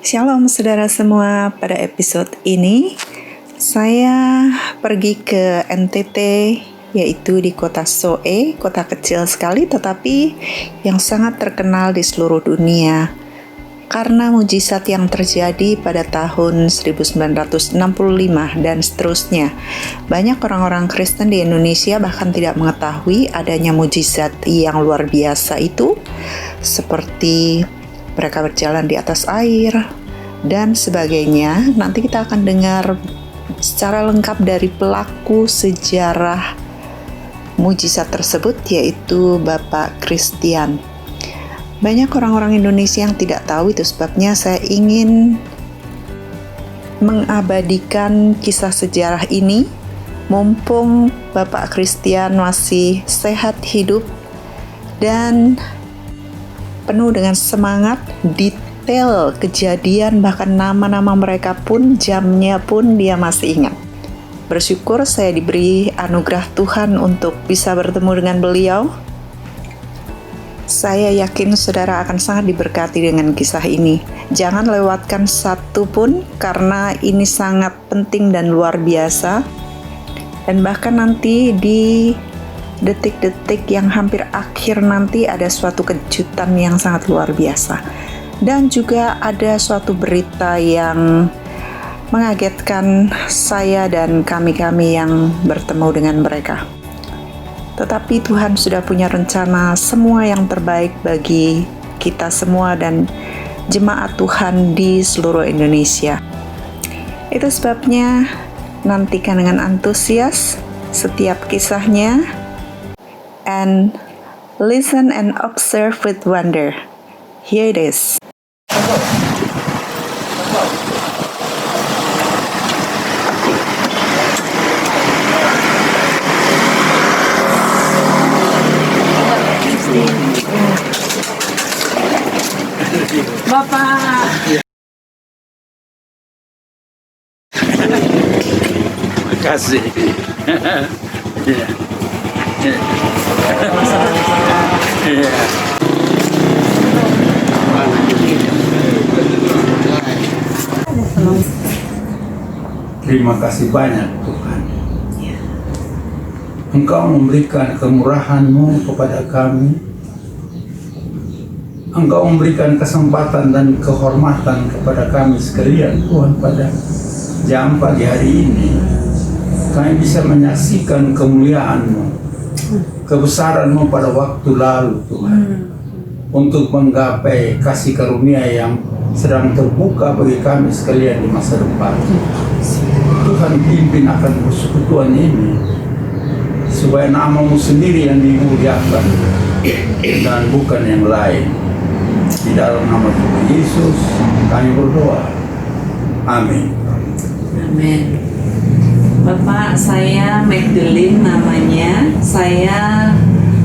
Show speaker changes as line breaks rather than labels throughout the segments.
Shalom saudara semua, pada episode ini saya pergi ke NTT, yaitu di kota Soe, kota kecil sekali tetapi yang sangat terkenal di seluruh dunia karena mujizat yang terjadi pada tahun 1965 dan seterusnya. Banyak orang-orang Kristen di Indonesia bahkan tidak mengetahui adanya mujizat yang luar biasa itu, seperti mereka berjalan di atas air, dan sebagainya. Nanti kita akan dengar secara lengkap dari pelaku sejarah mujizat tersebut, yaitu Bapak Christian. Banyak orang-orang Indonesia yang tidak tahu, itu sebabnya saya ingin mengabadikan kisah sejarah ini, mumpung Bapak Christian masih sehat hidup dan penuh dengan semangat. Detail kejadian, bahkan nama-nama mereka pun, jamnya pun dia masih ingat. Bersyukur saya diberi anugerah Tuhan untuk bisa bertemu dengan beliau. Saya yakin saudara akan sangat diberkati dengan kisah ini. Jangan lewatkan satu pun, karena ini sangat penting dan luar biasa. Dan bahkan nanti di detik-detik yang hampir akhir nanti ada suatu kejutan yang sangat luar biasa. Dan juga ada suatu berita yang mengagetkan saya dan kami-kami yang bertemu dengan mereka. Tetapi Tuhan sudah punya rencana semua yang terbaik bagi kita semua dan jemaat Tuhan di seluruh Indonesia. Itu sebabnya nantikan dengan antusias setiap kisahnya, and listen and observe with wonder. Here it is. Bapak.
Terima kasih. Terima kasih banyak Tuhan. Engkau memberikan kemurahan-Mu kepada kami. Engkau memberikan kesempatan dan kehormatan kepada kami sekalian, Tuhan, pada jam pagi hari ini. Kami bisa menyaksikan kemuliaan-Mu, kebesaran-Mu pada waktu lalu, Tuhan, untuk menggapai kasih karunia yang sedang terbuka bagi kami sekalian di masa depan. Tuhan, pimpin akan persekutuan ini, supaya nama-Mu sendiri yang dimuliakan dan bukan yang lain. Di dalam nama Tuhan Yesus kami berdoa. Amin.
Amin. Bapak, saya Magdalene namanya. Saya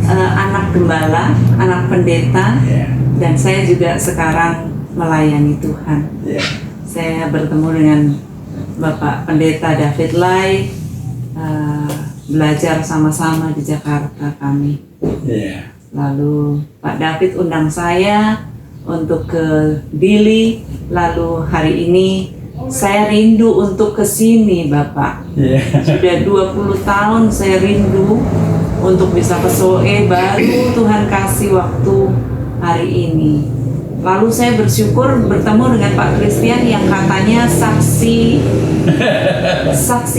anak gembala, anak pendeta, dan saya juga sekarang melayani Tuhan. Saya bertemu dengan Bapak Pendeta David Lai, belajar sama-sama di Jakarta kami. Lalu Pak David undang saya untuk ke Dili, lalu hari ini saya rindu untuk ke sini, Bapak. Sudah 20 tahun saya rindu untuk bisa ke Soe, baru Tuhan kasih waktu hari ini. Lalu saya bersyukur bertemu dengan Pak Christian yang katanya saksi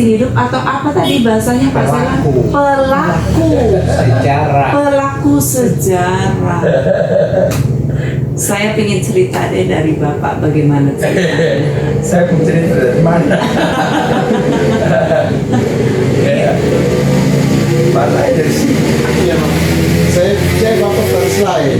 hidup, atau apa tadi bahasanya Pak Sela? Pelaku sejarah. Saya ingin cerita deh dari Bapak, bagaimana ceritanya.
Saya pun cerita dari mana? Balai dari sini.
Saya Bapak translate.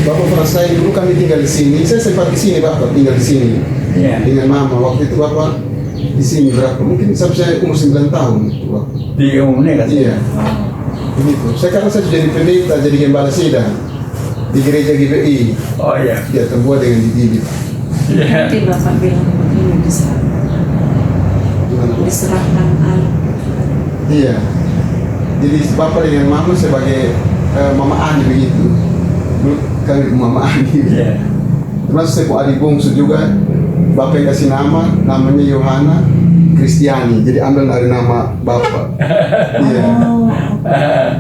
Bapak translate dulu kami tinggal di sini. Saya sempat di sini Bapak, tinggal di sini dengan Mama. Waktu itu Bapak di sini berapa? Mungkin sampai saya umur 9 tahun. Bapak.
Di umumnya kan?
Iya. Begitu. Sekarang saya jadi pendeta, jadi gembala sidang di gereja GBI.
Oh iya.
Dia terbuat dengan dibibit.
Nanti Bapak bilang ini diserahkan anak.
Iya. Jadi Bapak dengan Mama sebagai Mama Ani begitu. Kami Mama Ani. termasuk saya punya adik bungsu juga, bapak yang kasih namanya Yohana Kristiani, jadi ambil dari nama bapak. Iya.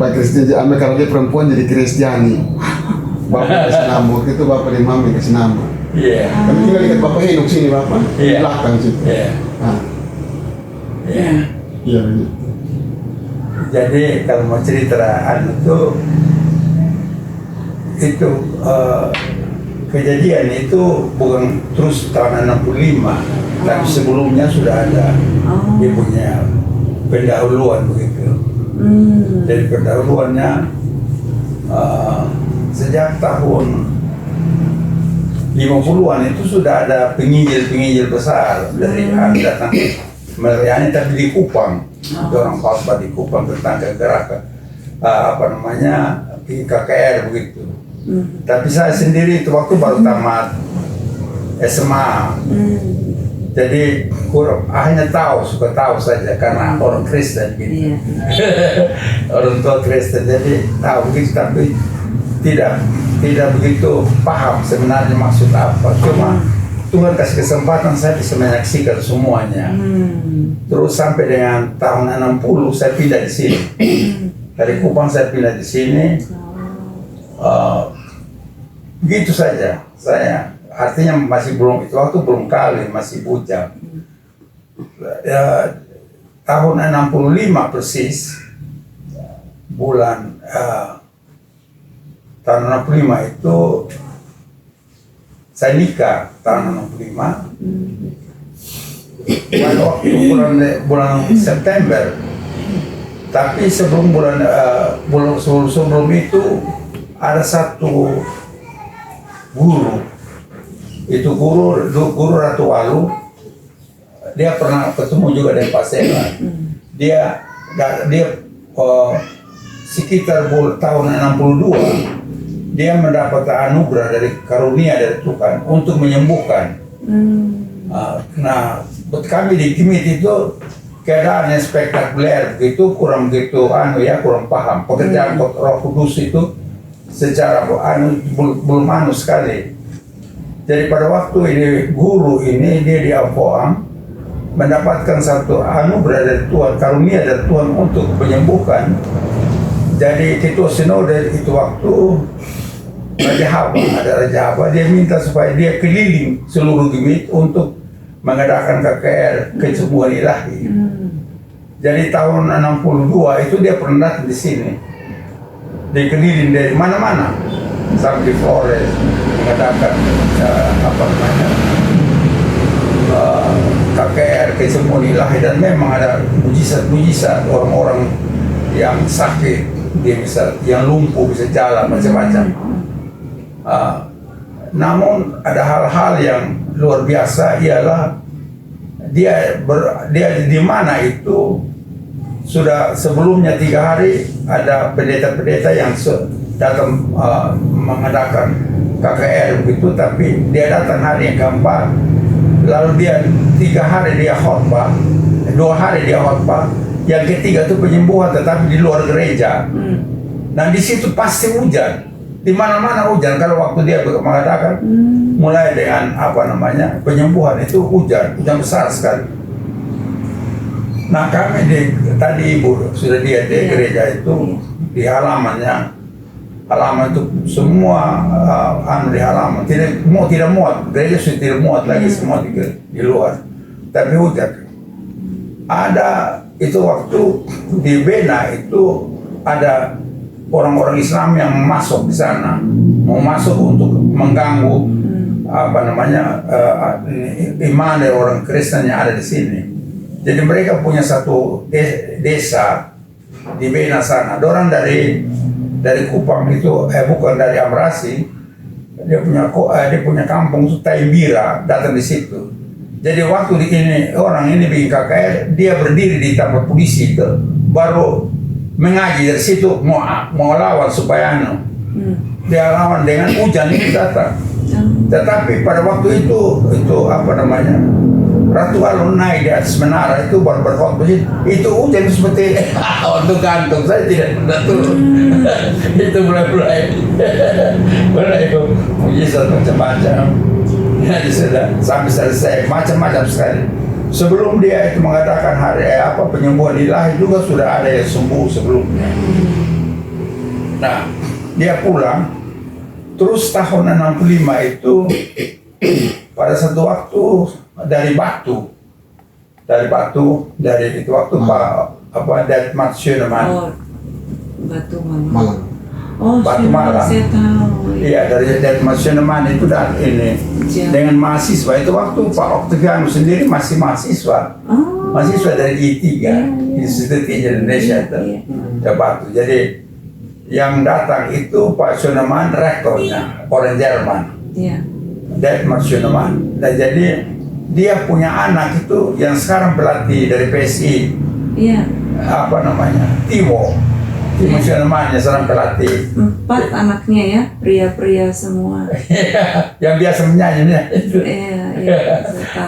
Pak Kristiani, jadi ambil karena dia perempuan jadi Kristiani. Bapak kasih nama, waktu itu bapak dan mama kasih nama.
Iya.
Kami tinggal dekat bapak Henok sini bapak, di belakang situ.
Iya.
Nah,
Iya.
iya gitu.
Jadi kalau mau cerita itu kejadian itu bukan terus tahun 65, tapi sebelumnya sudah ada dia punya pendahuluan begitu. Jadi pendahuluannya sejak tahun 50-an itu sudah ada penginjil besar dari datang melayani, tapi di Kupang. Itu orang Papua di Kupang tentang gerakan KKR begitu. Tapi saya sendiri itu waktu baru tamat SMA. Jadi hanya suka tahu saja karena orang Kristen gitu. Orang tua Kristen, jadi tahu begitu, tapi tidak begitu paham sebenarnya maksud apa. Cuma Tuhan kasih kesempatan saya bisa menyaksikan semuanya. Terus sampai dengan tahun 60 saya pindah di sini. Dari Kupang saya pindah di sini. Gitu saja. Saya artinya masih belum, itu waktu belum kali, masih bujang. Tahun 65 persis, bulan tahun 65 itu saya nikah tahun 65. Pada waktu bulan September. Tapi sebelum sebelum itu ada satu guru. Itu guru Ratu Walu. Dia pernah ketemu juga dengan Pak Sela. Dia sekitar tahun 62 dia mendapat anugerah dari karunia dari Tuhan untuk menyembuhkan. Nah, buat kami di Kimit itu keadaannya spektakuler begitu, kurang begitu kurang paham pekerjaan Roh Kudus itu secara belum sekali. Jadi pada waktu ini guru ini dia di Ampoang mendapatkan satu anugerah dari Tuhan, karunia dari Tuhan untuk menyembuhkan. Jadi Ketua Sinode itu waktu Raja Haba dia minta supaya dia keliling seluruh Kimit untuk mengadakan KKR kesembuhan ilahi. Jadi tahun 62 itu dia pernah datang di sini. Dia keliling dari mana-mana sampai di Flores mengadakan KKR kesembuhan ilahi, dan memang ada mujizat orang-orang yang sakit dia bisa, yang lumpuh bisa jalan macam-macam. Namun ada hal-hal yang luar biasa, ialah dia di mana itu sudah sebelumnya 3 hari ada pendeta-pendeta yang datang mengadakan KKR begitu, tapi dia datang hari yang keempat, lalu dia 3 hari dia khotbah, 2 hari dia khotbah, yang ketiga itu penyembuhan tetapi di luar gereja. Nah di situ pasti hujan. Di mana-mana hujan. Kalau waktu dia mengatakan mulai dengan penyembuhan itu hujan besar sekali. Nah kami tadi Ibu sudah lihat di gereja itu di halaman itu semua di halaman tidak muat, gereja sudah tidak muat lagi, semua di luar. Tapi hujan. Ada itu waktu di Bena itu ada orang-orang Islam yang masuk di sana, mau masuk untuk mengganggu iman dari orang Kristen yang ada di sini. Jadi mereka punya satu desa di Bena sana. Orang dari Kupang itu, bukan dari Amrasi, dia punya kampung itu Taimbira, datang di situ. Jadi waktu orang ini bikin KKR, dia berdiri di tempat polisi itu, baru mengaji dari situ mau lawan supaya dia lawan dengan hujan itu datang. Tetapi pada waktu itu Ratu Walu naik di atas menara itu baru berkhotbah itu hujan seperti untuk gantung. Saya tidak pernah turun. Itu mulai itu mujizat macam-macam. Jadi sudah sampai selesai macam-macam sekali. Sebelum dia itu mengadakan hari penyembuhan ilahi juga sudah ada yang sembuh sebelumnya. Nah, dia pulang. Terus tahun 65 itu pada satu waktu dari itu waktu Detmar Schönemann.
Batu
Malang.
Batu Malang.
Saya tahu.
Iya, dari Detmar Schönemann itu dan ini dengan mahasiswa itu waktu Pak Octavianus sendiri masih mahasiswa. Mahasiswa dari I3, Institut Indonesia itu. Batu. Jadi yang datang itu Pak Schönemann rektornya, orang Jerman. Detmar Schönemann. Nah, jadi dia punya anak itu yang sekarang pelatih dari PSI. Timo Schönemann yang sekarang pelatih.
4 anaknya ya, pria-pria semua.
Yang biasa menyanyi itu.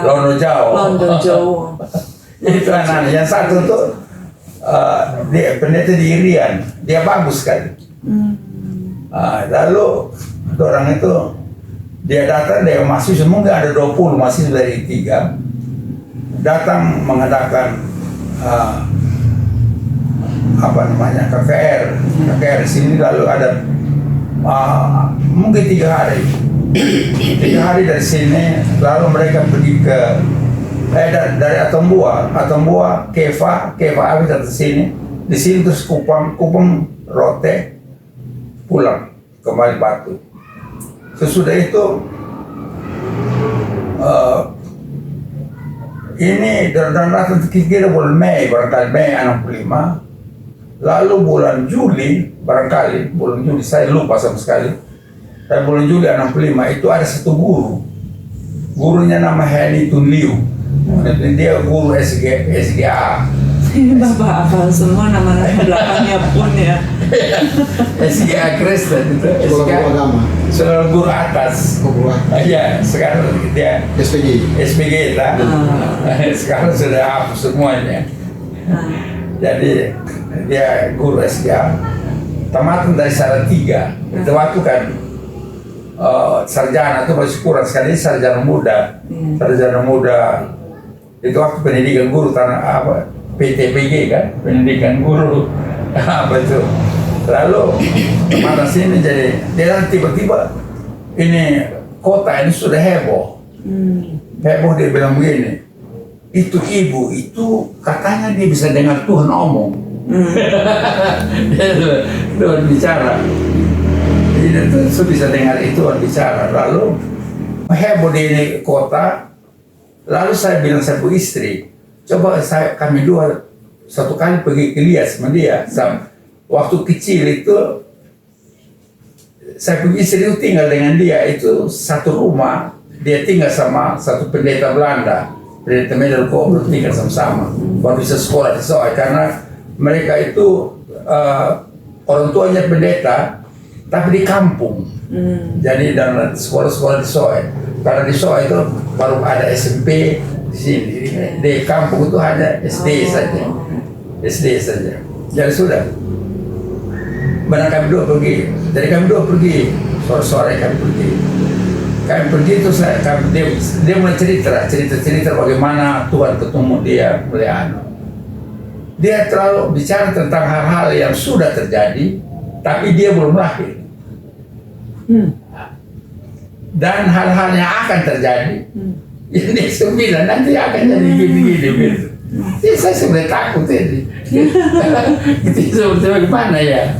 Londo Jawa. Itu anak. Yang satu tuh dia pendeta di Irian. Dia bagus sekali. Lalu orang itu dia datang, dia mahasiswa, mungkin ada 20 mahasiswa dari 3 datang mengadakan KKR di sini. Lalu ada mungkin 3 hari 3 hari dari sini. Lalu mereka pergi ke dari Atombua Keva habis dari sini. Di sini terus Kupang Rote, pulang kembali Batu. Sesudah itu ini dan datang kira bulan Mei, barangkali Mei 65. Lalu bulan Juli, saya lupa sama sekali. Dan bulan Juli 65 itu ada satu gurunya nama Henny Tunliu. Dia guru SGA.
Bapak hafal semua nama-nama belakangnya pun ya.
SGA Kristen itu.
Sekolah agama.
Sekolah guru atas. Iya, sekarang dia SPG lah. Sekarang sudah hapus semuanya. Jadi dia guru SGA. Tamatan dari Salatiga. Itu waktu kan sarjana itu masih kurang sekali, sarjana muda. Itu waktu pendidikan guru PTPG kan, pendidikan guru itu. Lalu mana sini jadi dia tiba-tiba ini kota ini sudah heboh. Dia bilang begini, itu ibu itu katanya dia bisa dengar Tuhan omong. Tuhan bicara. Jadi itu bisa dengar itu Tuhan bicara. Lalu heboh di ini kota. Lalu saya bilang saya punya istri, coba kami 2 satu kali pergi ke lihat sama dia. Waktu kecil itu saya punya istri itu tinggal dengan dia itu satu rumah. Dia tinggal sama satu pendeta Belanda, pendeta Middelkoop, tinggal sama-sama. Baru bisa sekolah di Soe karena mereka itu orang tuanya pendeta tapi di kampung. Jadi dan sekolah-sekolah di Soe. Karena di Soe itu baru ada SMP di sini. Di kampung itu hanya SD saja. Jadi sudah. Benar kami 2 pergi. Dari kami 2 pergi. Sore-sore kami pergi. Itu dia mulai cerita bagaimana Tuhan ketemu dia melihat. Dia terlalu bicara tentang hal-hal yang sudah terjadi, tapi dia belum lahir. Dan hal-hal yang akan terjadi, ini 9 nanti akan jadi gini-gini gitu. Jadi saya sebenarnya takut ini. Itu sebenarnya bagaimana ya?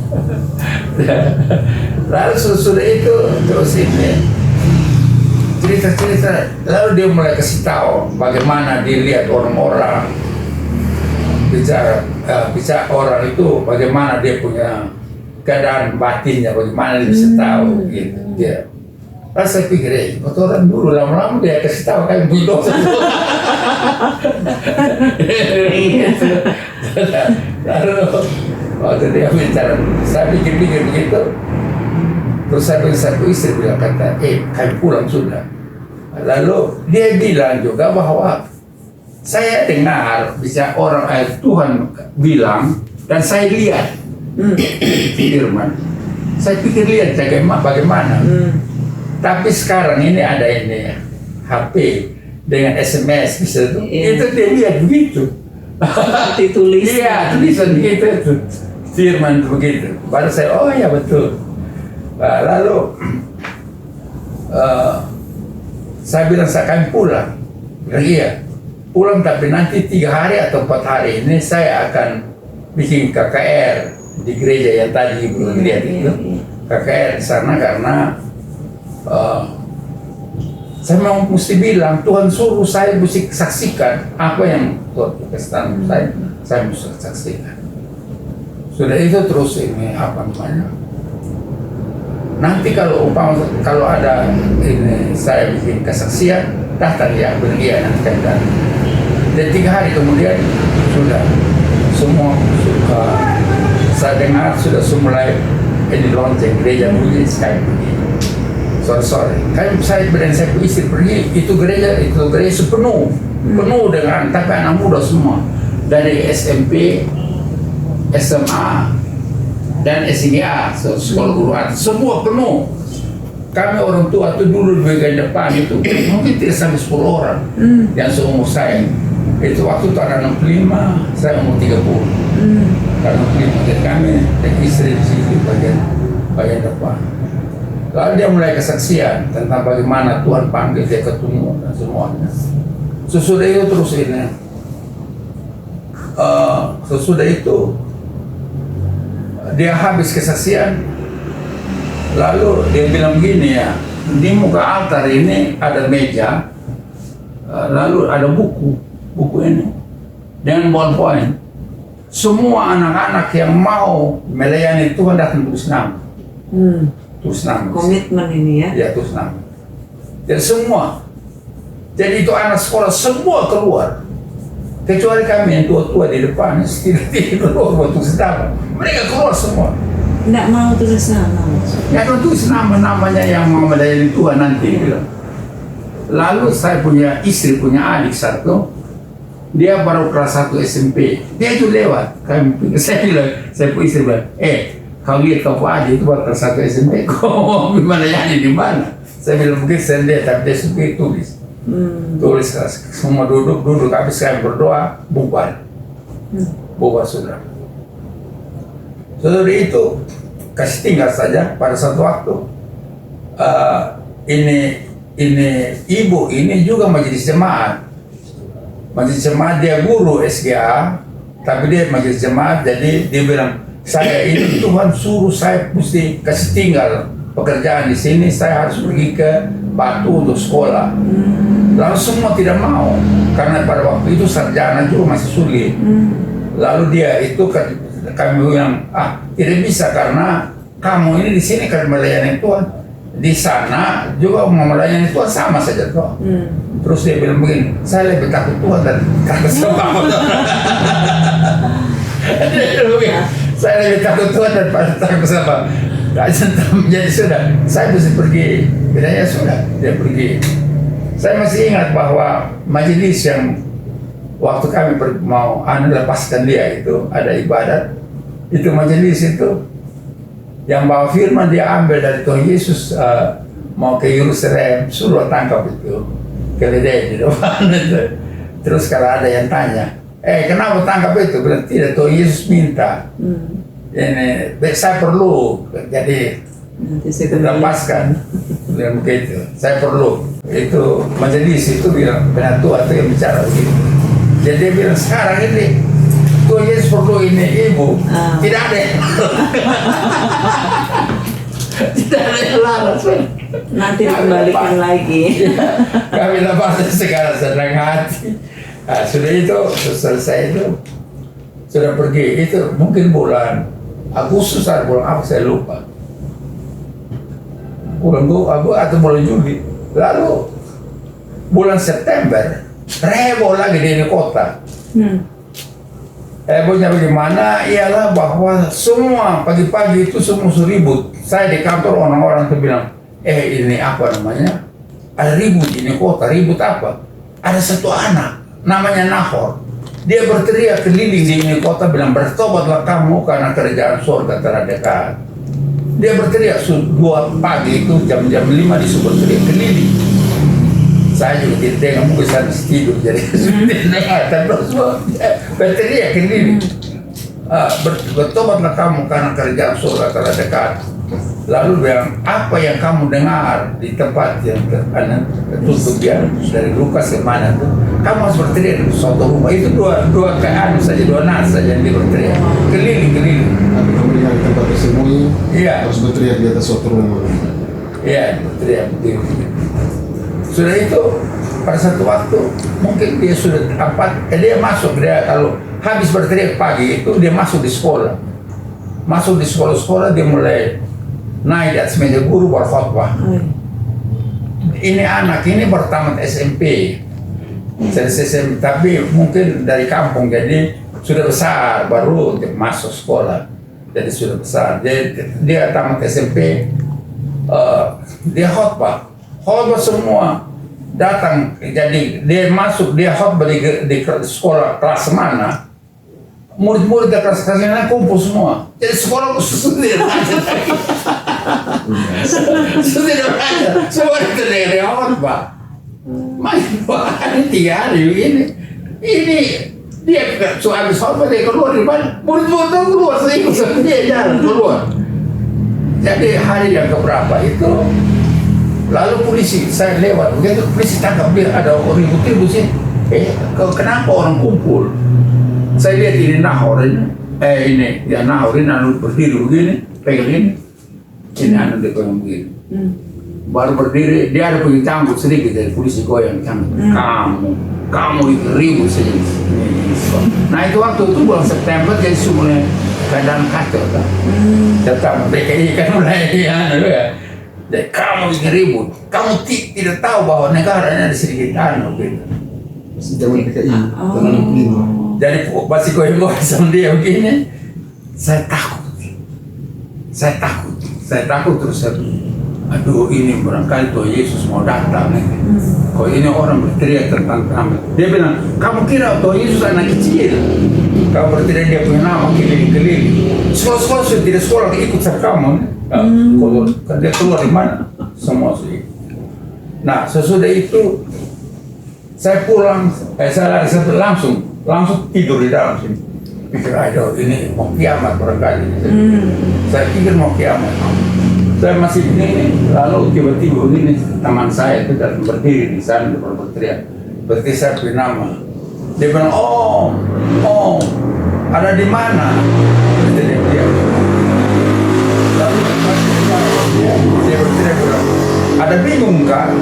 Lalu sudah itu terus ini cerita. Lalu dia mulai kasih tahu bagaimana dilihat orang-orang bicara orang itu, bagaimana dia punya keadaan batinnya, bagaimana dia bisa tahu gitu. Ya. Lalu saya pikir, orang dulu lama-lama dia kasih tahu kayak bulldog. Lalu waktu dia bicara, saya pikir-pikir begitu. Terus satu istri bilang kata, kami pulang sudah. Lalu dia bilang juga bahwa saya dengar bisa orang Tuhan bilang dan saya lihat firman. Saya pikir lihat bagaimana. Tapi sekarang ini ada ini HP dengan SMS bisa itu.
Iya.
Itu dia lihat begitu.
Seperti tulisan.
Iya, tulisan begitu itu. Firman itu begitu. Baru saya, oh ya betul. Lalu saya bilang saya akan pulang. Bilang iya, pulang tapi nanti 3 hari atau 4 hari ini saya akan bikin KKR di gereja yang tadi belum lihat itu. KKR di sana karena saya mau mesti bilang Tuhan suruh saya mesti saksikan apa yang Tuhan kasih saya mesti saksikan. Sudah itu terus ini apa namanya? Nanti kalau ada ini saya bikin kesaksian, datang ya bergia nanti kan datang. Dan 3 hari kemudian sudah semua saya dengar sudah mulai ini lonceng gereja bunyi sekali begini. Sore-sore, kan saya istri pergi itu gereja penuh dengan tapi anak muda semua dari SMP, SMA dan SIA, sekolah guru semua penuh. Kami orang tua itu dulu di bagian depan itu mungkin tidak sampai 10 orang yang seumur saya. Itu waktu itu ada 65, saya umur 30. Karena 65 jadi kami dan istri di sini bagian depan. Lalu dia mulai kesaksian tentang bagaimana Tuhan panggil dia ketemu dan semuanya. Sesudah itu terus ini, sesudah itu dia habis kesaksian, lalu dia bilang begini ya, di muka altar ini ada meja, lalu ada buku ini dengan ballpoint. Semua anak-anak yang mau melayani Tuhan datang tulis nama. Tulis nama.
Komitmen ini ya.
Ya, tulis nama. Dan semua. Jadi itu anak sekolah semua keluar. Kecuali kami yang tua-tua di depan, tidak keluar tulis nama. Mereka keluar semua.
Tidak mau tulis nama.
Ya, tulis nama-namanya yang mau melayani Tuhan nanti. Lalu saya punya istri, punya adik satu. Dia baru kelas 1 SMP. Dia itu lewat. Saya punya istri bilang, kau lihat kau adik itu baru kelas 1 SMP, kau mau melayani di mana? Saya bilang begitu, saya lihat, tapi dia suka tulis. Tulis, semua duduk, habis saya berdoa, bubar. Bubar sudah. Saudara itu kasih tinggal saja pada satu waktu. Ini ibu ini juga majelis jemaat. Majelis jemaat dia guru SGA, tapi dia majelis jemaat, jadi dia bilang, saya ini Tuhan suruh saya mesti kasih tinggal pekerjaan di sini, saya harus pergi ke Batu untuk sekolah. Lalu semua tidak mau, karena pada waktu itu sarjana juga masih sulit. Lalu dia itu kami bilang, tidak bisa karena kamu ini di sini kan melayani Tuhan, di sana juga mau melayani Tuhan sama saja toh. Terus dia bilang begini, saya lebih takut Tuhan dan takut sama kamu. Saya lebih takut Tuhan daripada takut sama. Jadi sudah, saya mesti pergi. Bedanya sudah, dia pergi. Saya masih ingat bahwa majelis yang waktu kami mau lepaskan dia itu ada ibadat. Itu majelis itu yang bawa firman dia ambil dari Tuhan Yesus mau ke Yerusalem, suruh tangkap itu keledai di depan itu. Terus kalau ada yang tanya, kenapa tangkap itu? Berarti tidak, Tuhan Yesus minta. Ini saya perlu, jadi lepaskan. Bilang begitu, saya perlu. Itu majelis itu bilang, benar Tuhan itu yang bicara begitu. Jadi dia bilang sekarang ini Tuhan Yesus perlu ini ibu, tidak ada yang tidak ada yang larang.
Nanti dikembalikan lagi.
Kami lepaskan sekarang senang hati. Sudah itu selesai itu sudah pergi, itu mungkin bulan Agustus atau bulan apa saya lupa, bulan atau bulan Juli. Lalu bulan September heboh lagi di ini kota. Hebohnya bagaimana? Ialah bahwa semua pagi-pagi itu semua ribut. Saya di kantor orang-orang tuh bilang, ini apa namanya? Ada ribut di ini kota. Ribut apa? Ada satu anak namanya Nahor. Dia berteriak keliling di ini kota bilang, bertobatlah kamu karena kerajaan surga telah dekat. Dia berteriak 2 pagi itu jam-jam 5 disuruh berteriak keliling. Saya juga tidak dengar, mungkin saya masih tidur, jadi dengarkan terus berteriak ini. Bertobatlah kamu karena kerjaan surga telah dekat. Lalu bilang, apa yang kamu dengar di tempat yang tertutup ya, dari Lukas ke mana tuh, kamu harus berteriak di suatu rumah. Itu dua keadaan saja, dua nas saja yang dia berteriak, keliling.
Tapi kamu dengar di tempat tersembunyi,
Iya.
harus berteriak di atas suatu rumah.
Iya, berteriak begitu. Sudah itu, pada satu waktu, mungkin dia sudah dia masuk, dia kalau habis berteriak pagi itu, dia masuk di sekolah. Masuk di sekolah-sekolah, dia mulai naik di atas meja guru berkhotbah. Ini anak ini bertamat SMP, SMP, tapi mungkin dari kampung, jadi sudah besar, baru masuk sekolah, jadi sudah besar. Dia tamat SMP, dia khotbah semua datang, jadi dia masuk, dia khotbah di sekolah kelas mana, murid-murid di kelas-kelasnya kumpul semua, jadi sekolah sudah semua itu dia khotbah. Ini 3 hari ini dia habis khotbah, dia keluar di mana, murid-murid keluar, saya ikut sama dia jalan keluar. Jadi hari yang keberapa itu, lalu polisi, saya lewat, begitu polisi tangkap dia, ada ribut-ribut sih. Kenapa orang kumpul? Saya lihat ini Nahor ini, ya Nahor ini anu berdiri begini, pegang ini anu dia goyang begini. Baru berdiri, dia ada punya cambuk sedikit dari polisi goyang cambuk. Kamu itu ribut saja. Nah itu waktu itu bulan September, jadi semuanya keadaan kacau kan. Tetap PKI kan mulai ya. Dan kamu ingin ribut, kamu tidak tahu bahwa negara ini ada sedikit gitu.
Zaman PKI, zaman 65.
Jadi masih goyang-goyang sama dia begini, saya takut terus. Aduh, ini barangkali Tuhan Yesus mau datang nih. Kok ini orang berteriak tentang kami. Dia bilang, kamu kira Tuhan Yesus anak kecil? Kamu berteriak dia punya nama keliling-keliling. Sekolah-sekolah sudah tidak sekolah ikut sama kamu. Kan dia keluar di mana? Semua sudah. Nah, sesudah itu saya pulang, saya langsung tidur di dalam sini. Pikir, aduh ini mau kiamat barangkali. Saya pikir mau kiamat. Saya masih begini, lalu tiba-tiba begini teman saya itu datang berdiri di sana, dia berteriak. Berarti saya punya nama. Dia bilang, oh, ada di mana? Dia. Lalu dia berteriak, ada bingung kan?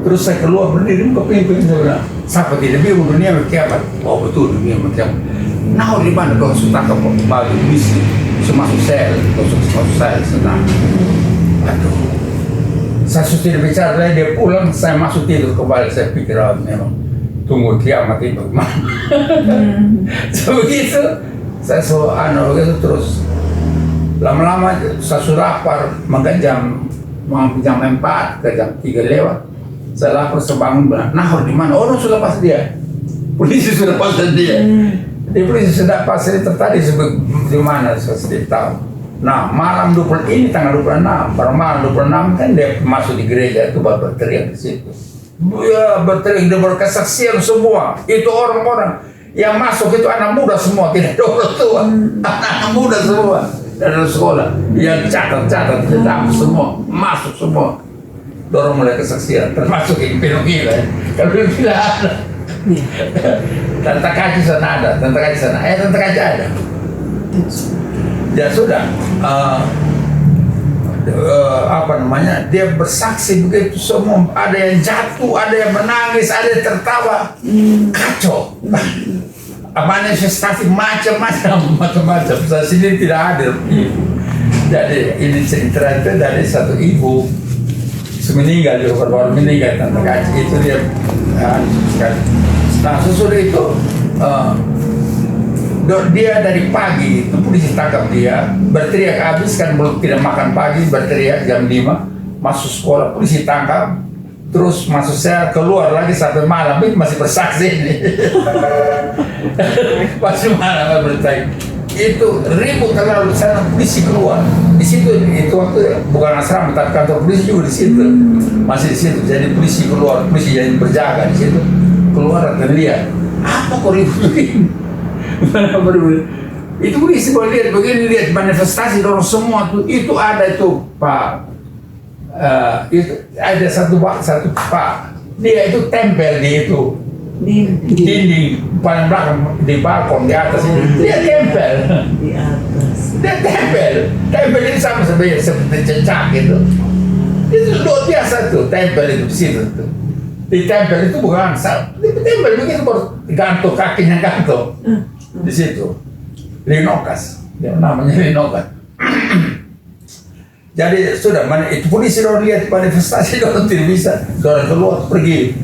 Terus saya keluar berdiri ke pintu, saya bilang, siapa tidak bingung dunia kiamat? Oh betul, dunia kiamat. Nah di mana kau sudah tangkap bagi misi? Masuk sel, senang. Aduh, saya sudah tidak bicara, dia pulang, saya masuk tidur kembali, saya pikir memang tunggu kiamat itu gimana. So begitu, saya begitu terus. Lama-lama saya sudah lapar, maka jam 4 ke jam 3 lewat. Saya lapar, saya bangun, bilang, Nahor di mana? Oh, sudah pas dia. Polisi sudah pas dia. Di polisi sudah pas dia tertadi di mana saya tidak tahu. Nah, malam 20 ini tanggal 26, pada malam 26 kan dia masuk di gereja itu baru berteriak di situ. Dia berteriak, dia berkesaksian semua. Itu orang-orang yang masuk itu anak muda semua, tidak ada orang tua. Anak muda semua dari sekolah. Yang catat semua, masuk semua. Dorong mulai kesaksian, termasuk yang pedofil. Kalau pedofil ada. Tante Kaji sana ada, Tante Kaji ada. Ya sudah, dia bersaksi begitu semua. Ada yang jatuh, ada yang menangis, ada yang tertawa, kacau. Manifestasi macam-macam. Saya sini tidak hadir. Jadi ini cerita itu dari satu ibu meninggal juga, baru meninggal Tante Kaji itu dia. Nah sesudah itu dia dari pagi itu polisi tangkap dia, berteriak habis kan belum tidak makan pagi, berteriak jam 5 masuk sekolah, polisi tangkap, terus masuk sel, keluar lagi sampai malam itu masih bersaksi ini. Masih malam bersaksi. Itu ribut kalau di sana polisi keluar di situ itu waktu bukan asrama tapi kantor polisi juga di situ, masih di situ. Jadi polisi keluar, polisi jadi berjaga di situ, keluar dan lihat apa kok ribut begini. Itu polisi kalau lihat begini, lihat manifestasi orang semua tuh, itu ada itu Pak, itu ada satu Pak, dia itu tempel di itu dinding paling belakang di balkon di atas itu, dia tempel.
Di atas.
Dia tempel ini sama seperti cecak gitu. Itu luar biasa tuh, tempel itu di situ tuh. Di tempel itu bukan di tempel begitu baru gantung kakinya gantung di situ. Linokas, dia namanya Linokas. Jadi sudah, itu polisi orang lihat manifestasi, orang tidak bisa, orang keluar pergi.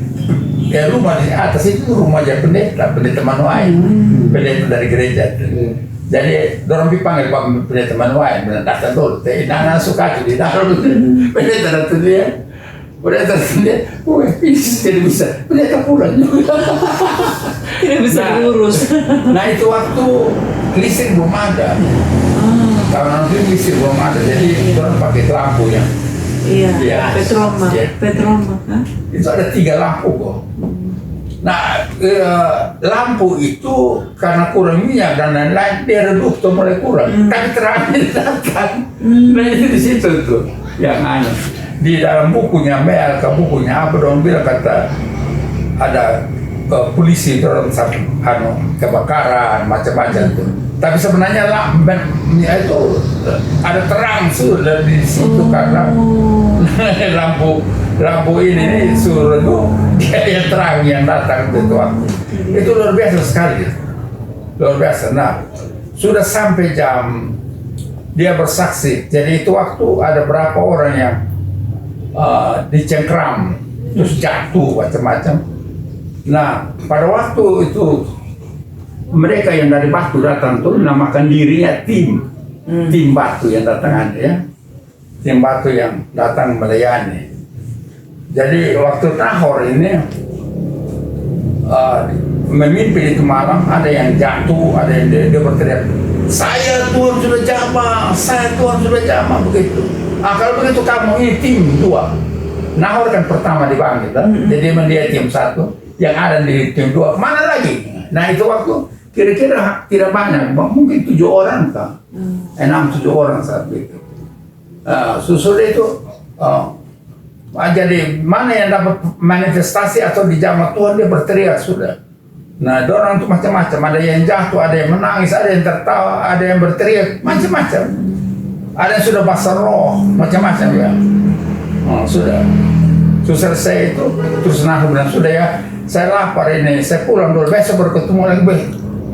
Ya rumah di atas itu rumah aja pendeta Manuai, pendeta dari gereja. Jadi dorong dipanggil Pak pendeta Manuai, datang dulu. Nana suka tuh di dalam pendeta datang dia, pendeta datang dia, ini tidak bisa, pendeta pulang juga.
Tidak bisa diurus.
Nah itu waktu listrik belum ada. Kalau nanti listrik belum ada, jadi dorong pakai lampu yang.
Iya, Petroma. Hah?
Itu ada 3 lampu kok. Nah, lampu itu karena kurang minyak dan lain-lain, dia redup tuh mulai kurang. Tapi terangnya datang. Nah itu di situ tuh yang aneh. Di dalam bukunya Mel, ke bukunya apa dong bilang kata ada polisi turun kebakaran macam-macam tuh. Tapi sebenarnya itu ada terang sudah di situ karena lampu ini suruh tuh dia yang terang yang datang itu waktu. Itu luar biasa sekali, luar biasa. Nah sudah sampai jam dia bersaksi. Jadi itu waktu ada berapa orang yang dicengkram terus jatuh macam-macam. Nah pada waktu itu mereka yang dari Batu datang tuh namakan dirinya tim Batu yang datang ada ya, tim Batu yang datang melayani. Jadi waktu Nahor ini memimpin itu malam, ada yang jatuh, ada yang dia berteriak, saya Tuhan sudah jamah, saya Tuhan sudah jamah begitu. Kalau begitu kamu ini tim 2. Nahor kan pertama dipanggil, jadi dia tim 1, yang ada di tim 2 mana lagi? Nah itu waktu kira-kira tidak banyak, mungkin 7 orang kan, 6-7 orang saat itu. Susul itu, jadi mana yang dapat manifestasi atau di jamaah Tuhan dia berteriak sudah. Nah, orang itu macam-macam, ada yang jatuh, ada yang menangis, ada yang tertawa, ada yang berteriak, macam-macam. Ada yang sudah basah roh, macam-macam ya. Sudah selesai itu, terus Nahor bilang sudah ya, saya lapar ini, saya pulang dulu, besok baru ketemu lagi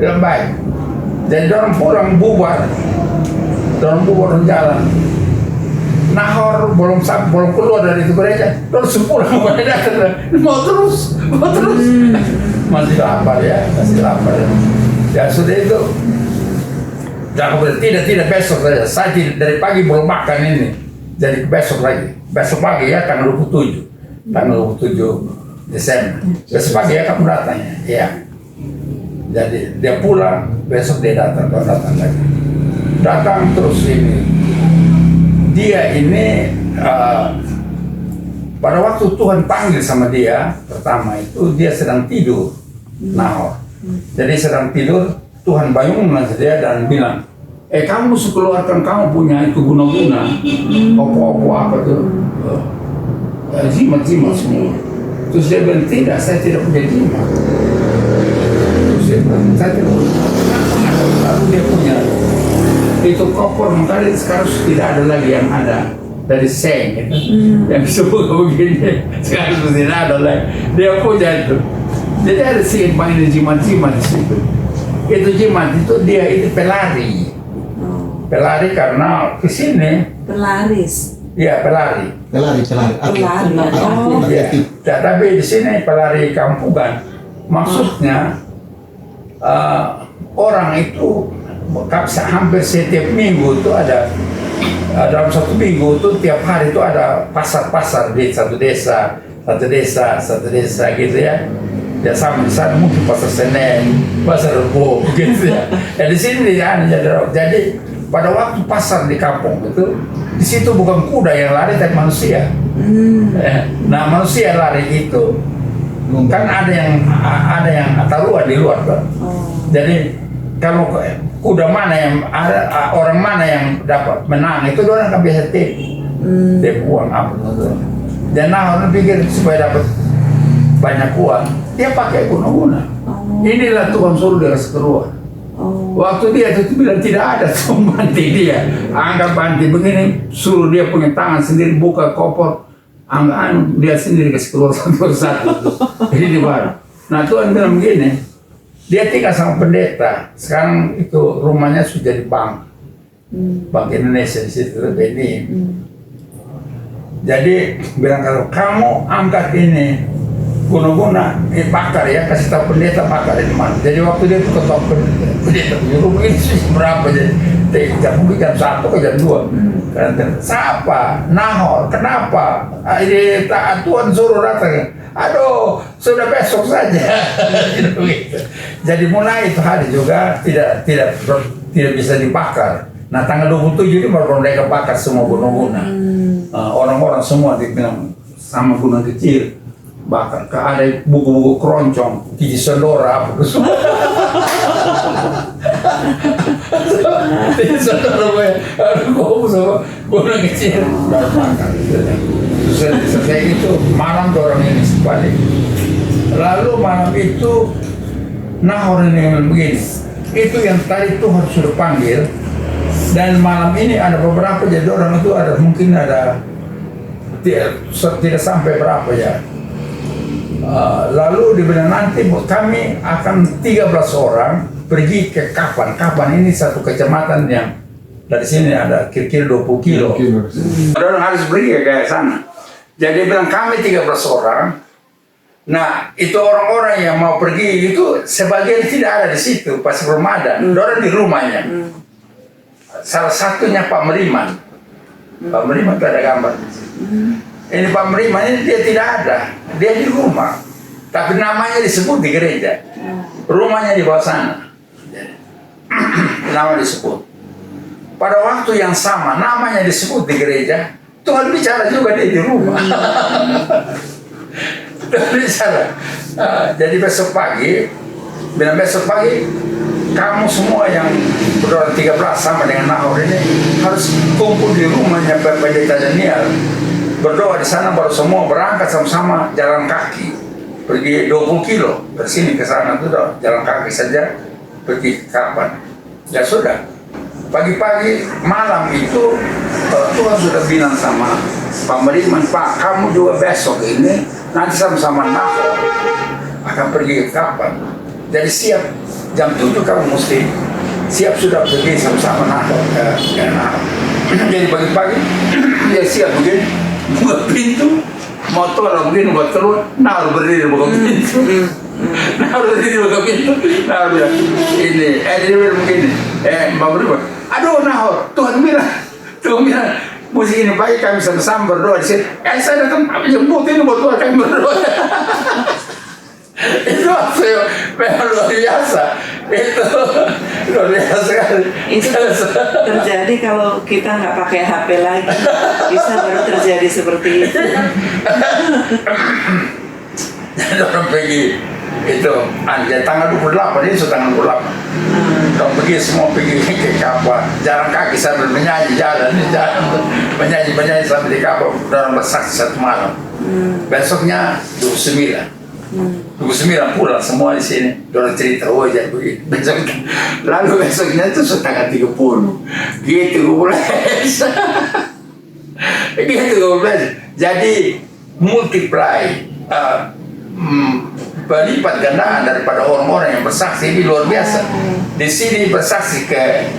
bilang baik. Jadi orang pulang bubar jalan. Nahor belum keluar dari itu gereja, terus pulang pada datang mau terus masih lapar ya. Ya sudah itu. Jangan tidak besok saja. Saya dari pagi belum makan ini. Jadi besok pagi ya tanggal 27 Desember. Besok pagi ya kamu datang ya. Jadi dia pulang, besok dia datang lagi. Datang terus ini. Dia ini pada waktu Tuhan panggil sama dia pertama itu dia sedang tidur, Nahor. Jadi sedang tidur, Tuhan bangunkan dia dan bilang, kamu mesti keluarkan kamu punya itu guna-guna, opo-opo apa tuh, jimat semua. Terus dia bilang tidak, saya tidak punya jimat. Saya tidak punya. Lalu dia punya itu koper, makanya sekarang tidak ada lagi yang ada dari seng gitu. Yang disebut begini sekarang sudah tidak ada lagi. Dia punya itu. Jadi ada sih main jimat-jimat di situ. Itu jimat itu dia itu pelari karena ke sini.
Pelaris.
Iya pelari. Ya, tapi di sini pelari kampungan. Maksudnya orang itu hampir setiap minggu itu ada dalam satu minggu itu tiap hari itu ada pasar-pasar di satu desa gitu ya. Ya sama di sana mungkin pasar Senen, pasar Rebo gitu ya. Ya di sini jadi pada waktu pasar di kampung itu, di situ bukan kuda yang lari tapi manusia. Nah manusia lari itu kan ada yang taruhan di luar kan. Jadi kalau kuda mana yang ada orang mana yang dapat menang itu orang kan biasa dia uang apa itu. Dan orang pikir supaya dapat banyak uang dia pakai guna-guna. Inilah Tuhan suruh dia keluar. Waktu dia itu bilang tidak ada tuh banti dia, anggap banti begini, suruh dia punya tangan sendiri buka koper, dia sendiri kasih keluar satu-satu. Jadi di baru. Nah Tuhan bilang begini, dia tinggal sama pendeta. Sekarang itu rumahnya sudah di bank Indonesia di situ BNI. Jadi bilang kalau kamu angkat ini guna-guna bakar ya, kasih tahu pendeta bakar di mana. Jadi waktu dia tuh ketok pendeta rumah ini berapa jadi jam 1 ke jam 2. Karena siapa? Nahor, kenapa? Ini Tuhan suruh datang. Aduh, sudah besok saja. Jadi mulai itu hari juga tidak bisa dibakar. Nah tanggal 27 ini baru mereka bakar semua guna-guna. Orang-orang semua dibilang sama guna kecil. Bahkan ada buku-buku keroncong, Gigi Sendora apa semua. Gigi Sendora aduh semua guna kecil dan makan. Selesai itu malam orang ini sebalik. Lalu malam itu Nahor ini begini. Itu yang tadi Tuhan sudah panggil. Dan malam ini ada beberapa jadi orang itu ada mungkin ada tidak sampai berapa ya. Lalu dibilang nanti kami akan 13 orang pergi ke Kapan. Kapan ini satu kecamatan yang dari sini ada kira-kira 20 kilo. Orang harus pergi ke sana. Jadi bilang kami 13 orang. Nah itu orang-orang yang mau pergi itu sebagian tidak ada di situ pas Ramadan. Orang di rumahnya. Salah satunya Pak Meriman. Pak Meriman itu ada gambar. Ini Pak Meriman ini dia tidak ada, dia di rumah, tapi namanya disebut di gereja, rumahnya di bawah sana, nama disebut. Pada waktu yang sama namanya disebut di gereja, Tuhan bicara juga dia di rumah. Tuhan bicara. Jadi besok pagi kamu semua yang berdoa 13 sama dengan Nahor ini harus kumpul di rumahnya Pendeta Daniel. Berdoa di sana baru semua berangkat sama-sama jalan kaki pergi 20 kilo ke sini ke sana itu jalan kaki saja pergi Kapan. Ya sudah pagi-pagi malam itu Tuhan sudah bilang sama Pak Meriman, Pak kamu juga besok ini nanti sama-sama Nahor akan pergi ke Kapan. Jadi siap jam 7 kamu mesti siap sudah pergi sama-sama Nahor ke Nahor. Jadi pagi-pagi dia siap begini buka pintu, motor begini buat keluar, Nahor berdiri buka pintu, Nahor berdiri buka pintu, Nahor bilang ini, dia bilang begini, Mbak Beriman, aduh Nahor, Tuhan bilang, musik ini baik kami sama-sama berdoa di sini, saya datang jemput ini buat Tuhan kami berdoa. Itu memang luar biasa, itu luar biasa sekali.
Itu terjadi kalau kita nggak pakai HP lagi, bisa baru terjadi seperti itu.
Jadi orang pergi itu tanggal 28 ini sudah tanggal 28. Orang pergi semua pergi ke Kapan, jalan kaki sambil menyanyi jalan menyanyi sambil di Kapan dan bersaksi satu malam. Besoknya 29 pulang semua di sini. Orang cerita jadi begini. Lalu besoknya itu tanggal 30. Gitu gue jadi multiply berlipat gandaan daripada orang-orang yang bersaksi ini luar biasa. Di sini bersaksi ke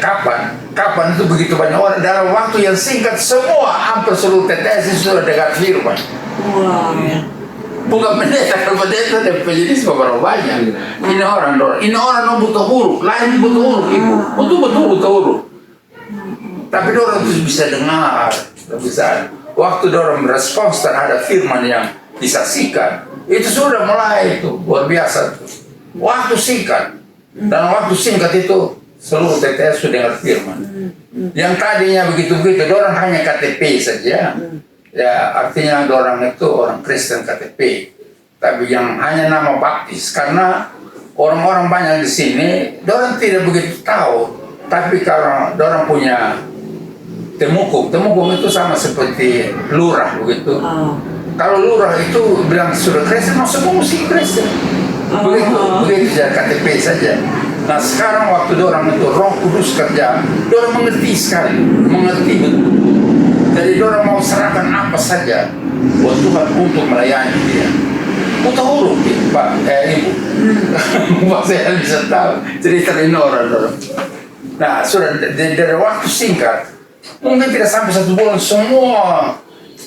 Kapan itu begitu banyak orang dalam waktu yang singkat semua hampir seluruh TTS sudah dengar firman.
Wow.
Bukan pendeta, kalau pendeta dan penyelis beberapa banyak. Ini orang yang butuh huruf, lain butuh huruf, ibu. Butuh huruf. Tapi orang itu bisa dengar, bisa. Waktu orang merespons terhadap firman yang disaksikan, itu sudah mulai itu luar biasa. Waktu singkat dan waktu singkat itu seluruh TTS sudah dengar firman. Yang tadinya begitu-begitu, orang hanya KTP saja. Ya, artinya orang itu orang Kristen KTP. Tapi yang hanya nama baptis, karena orang-orang banyak di sini, orang tidak begitu tahu. Tapi kalau orang punya temukum itu sama seperti lurah begitu. Kalau lurah itu bilang sudah Kristen, maksudnya mesti Kristen. Begitu saja KTP saja. Nah sekarang waktu orang itu Roh Kudus kerja, orang mengerti sekali, mengerti betul. Jadi orang mau serahkan apa saja buat Tuhan untuk melayani dia. Udah huruf Pak, Ibu. Pak saya bisa tahu ceritain orang. Nah sudah dari waktu singkat, mungkin tidak sampai 1 bulan semua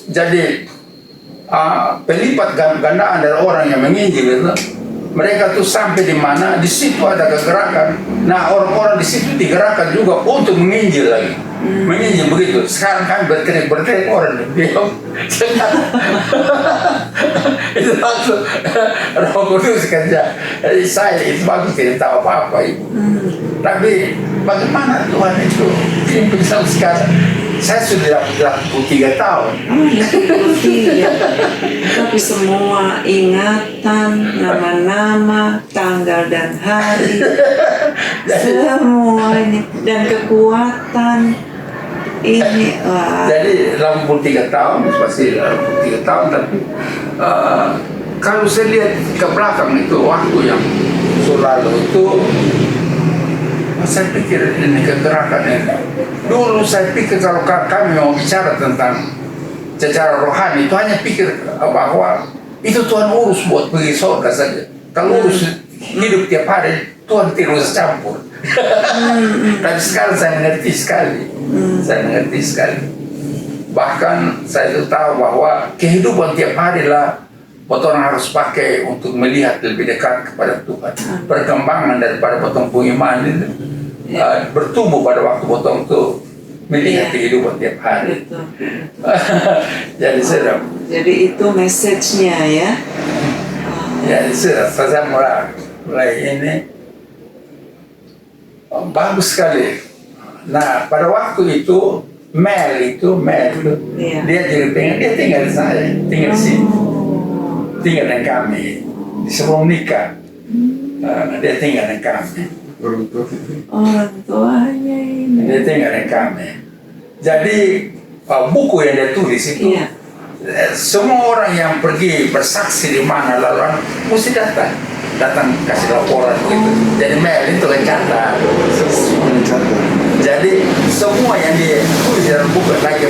jadi pelipat gandaan dari orang yang menginjil itu. Mereka tuh sampai di mana, di situ ada kegerakan. Nah orang-orang di situ digerakkan juga untuk menginjil lagi, menginjil begitu. Sekarang kami berteriak orang diam. Itu langsung Roh Kudus kerja. Jadi saya itu bagus tidak tahu apa-apa Ibu. Tapi bagaimana Tuhan itu pimpin sampai sekarang? Saya sudah 23 tahun.
23. Tapi semua ingatan, nama-nama, tanggal dan hari, semua ini dan kekuatan ini. Wah.
Jadi 83 tahun, pasti 83 tahun. Tapi kalau saya lihat ke belakang itu waktu yang lalu itu, saya pikir ini kegerakan ini. Dulu saya pikir kalau kami mau bicara tentang secara rohani itu hanya pikir bahwa itu Tuhan urus buat pergi surga saja. Kalau urus hidup tiap hari Tuhan tidak usah campur. Tapi sekarang saya mengerti sekali. Saya mengerti sekali. Bahkan saya itu tahu bahwa kehidupan tiap hari lah orang harus pakai untuk melihat lebih dekat kepada Tuhan. Perkembangan daripada potong iman itu bertumbuh pada waktu potong itu melihat kehidupan tiap hari.
Betul.
Jadi sedap.
Jadi itu message-nya ya.
Jadi sedap. Saya mulai ini bagus sekali. Nah pada waktu itu Mel itu dia jadi pengen, dia tinggal di saya, tinggal di sini, tinggal dengan kami sebelum nikah. Dia tinggal dengan kami.
Orang tuanya ini.
Dia tinggal dengan kami. Jadi buku yang dia tulis itu, semua orang yang pergi bersaksi di mana lalu mesti datang kasih laporan gitu. Jadi Mel itu mencatat. Jadi semua yang dia tulis dalam buku lagi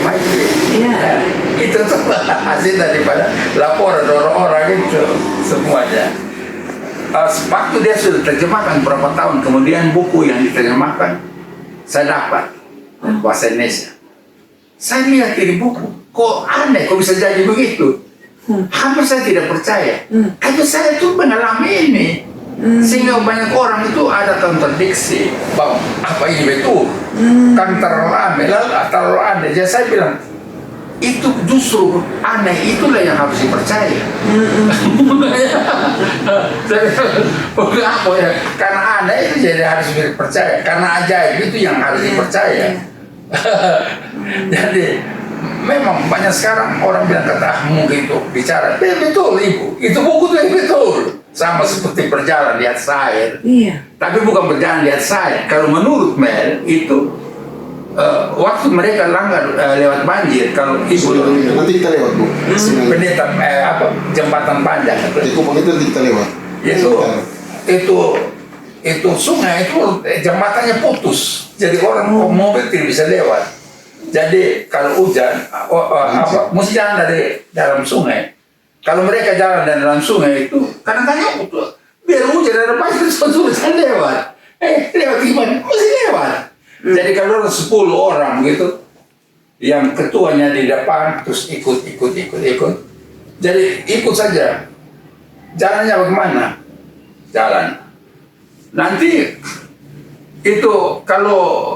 itu tuh hasil daripada laporan orang-orang itu semuanya. Waktu dia sudah terjemahkan berapa tahun kemudian buku yang diterjemahkan saya dapat bahasa Indonesia. Saya lihat ini buku, kok aneh, kok bisa jadi begitu? Hampir saya tidak percaya. Tapi saya tuh mengalami ini. Sehingga banyak orang itu ada kontradiksi bahwa apa ini betul? Kan terlalu aneh. Jadi saya bilang itu justru aneh, itulah yang harus dipercaya. Apa ya? Karena aneh itu jadi harus dipercaya. Karena ajaib itu yang harus dipercaya. Jadi memang banyak sekarang orang bilang kata mungkin itu bicara betul Ibu, itu buku itu yang betul. Sama seperti berjalan di atas air. Tapi bukan berjalan di atas air. Kalau menurut Mel itu waktu mereka langgar lewat banjir, kalau Ibu
nanti kita lewat Bu.
Pendeta jembatan panjang
itu nanti kita lewat.
Itu sungai itu jembatannya putus, jadi orang mobil tidak bisa lewat. Jadi kalau hujan mesti jalan dari dalam sungai. Kalau mereka jalan dari dalam sungai itu kadang-kadang biar hujan ada pasir susah lewat. Lewat gimana? Mesti lewat. Jadi kalau 10 orang gitu, yang ketuanya di depan terus ikut. Jadi ikut saja. Jalannya bagaimana? Jalan. Nanti itu kalau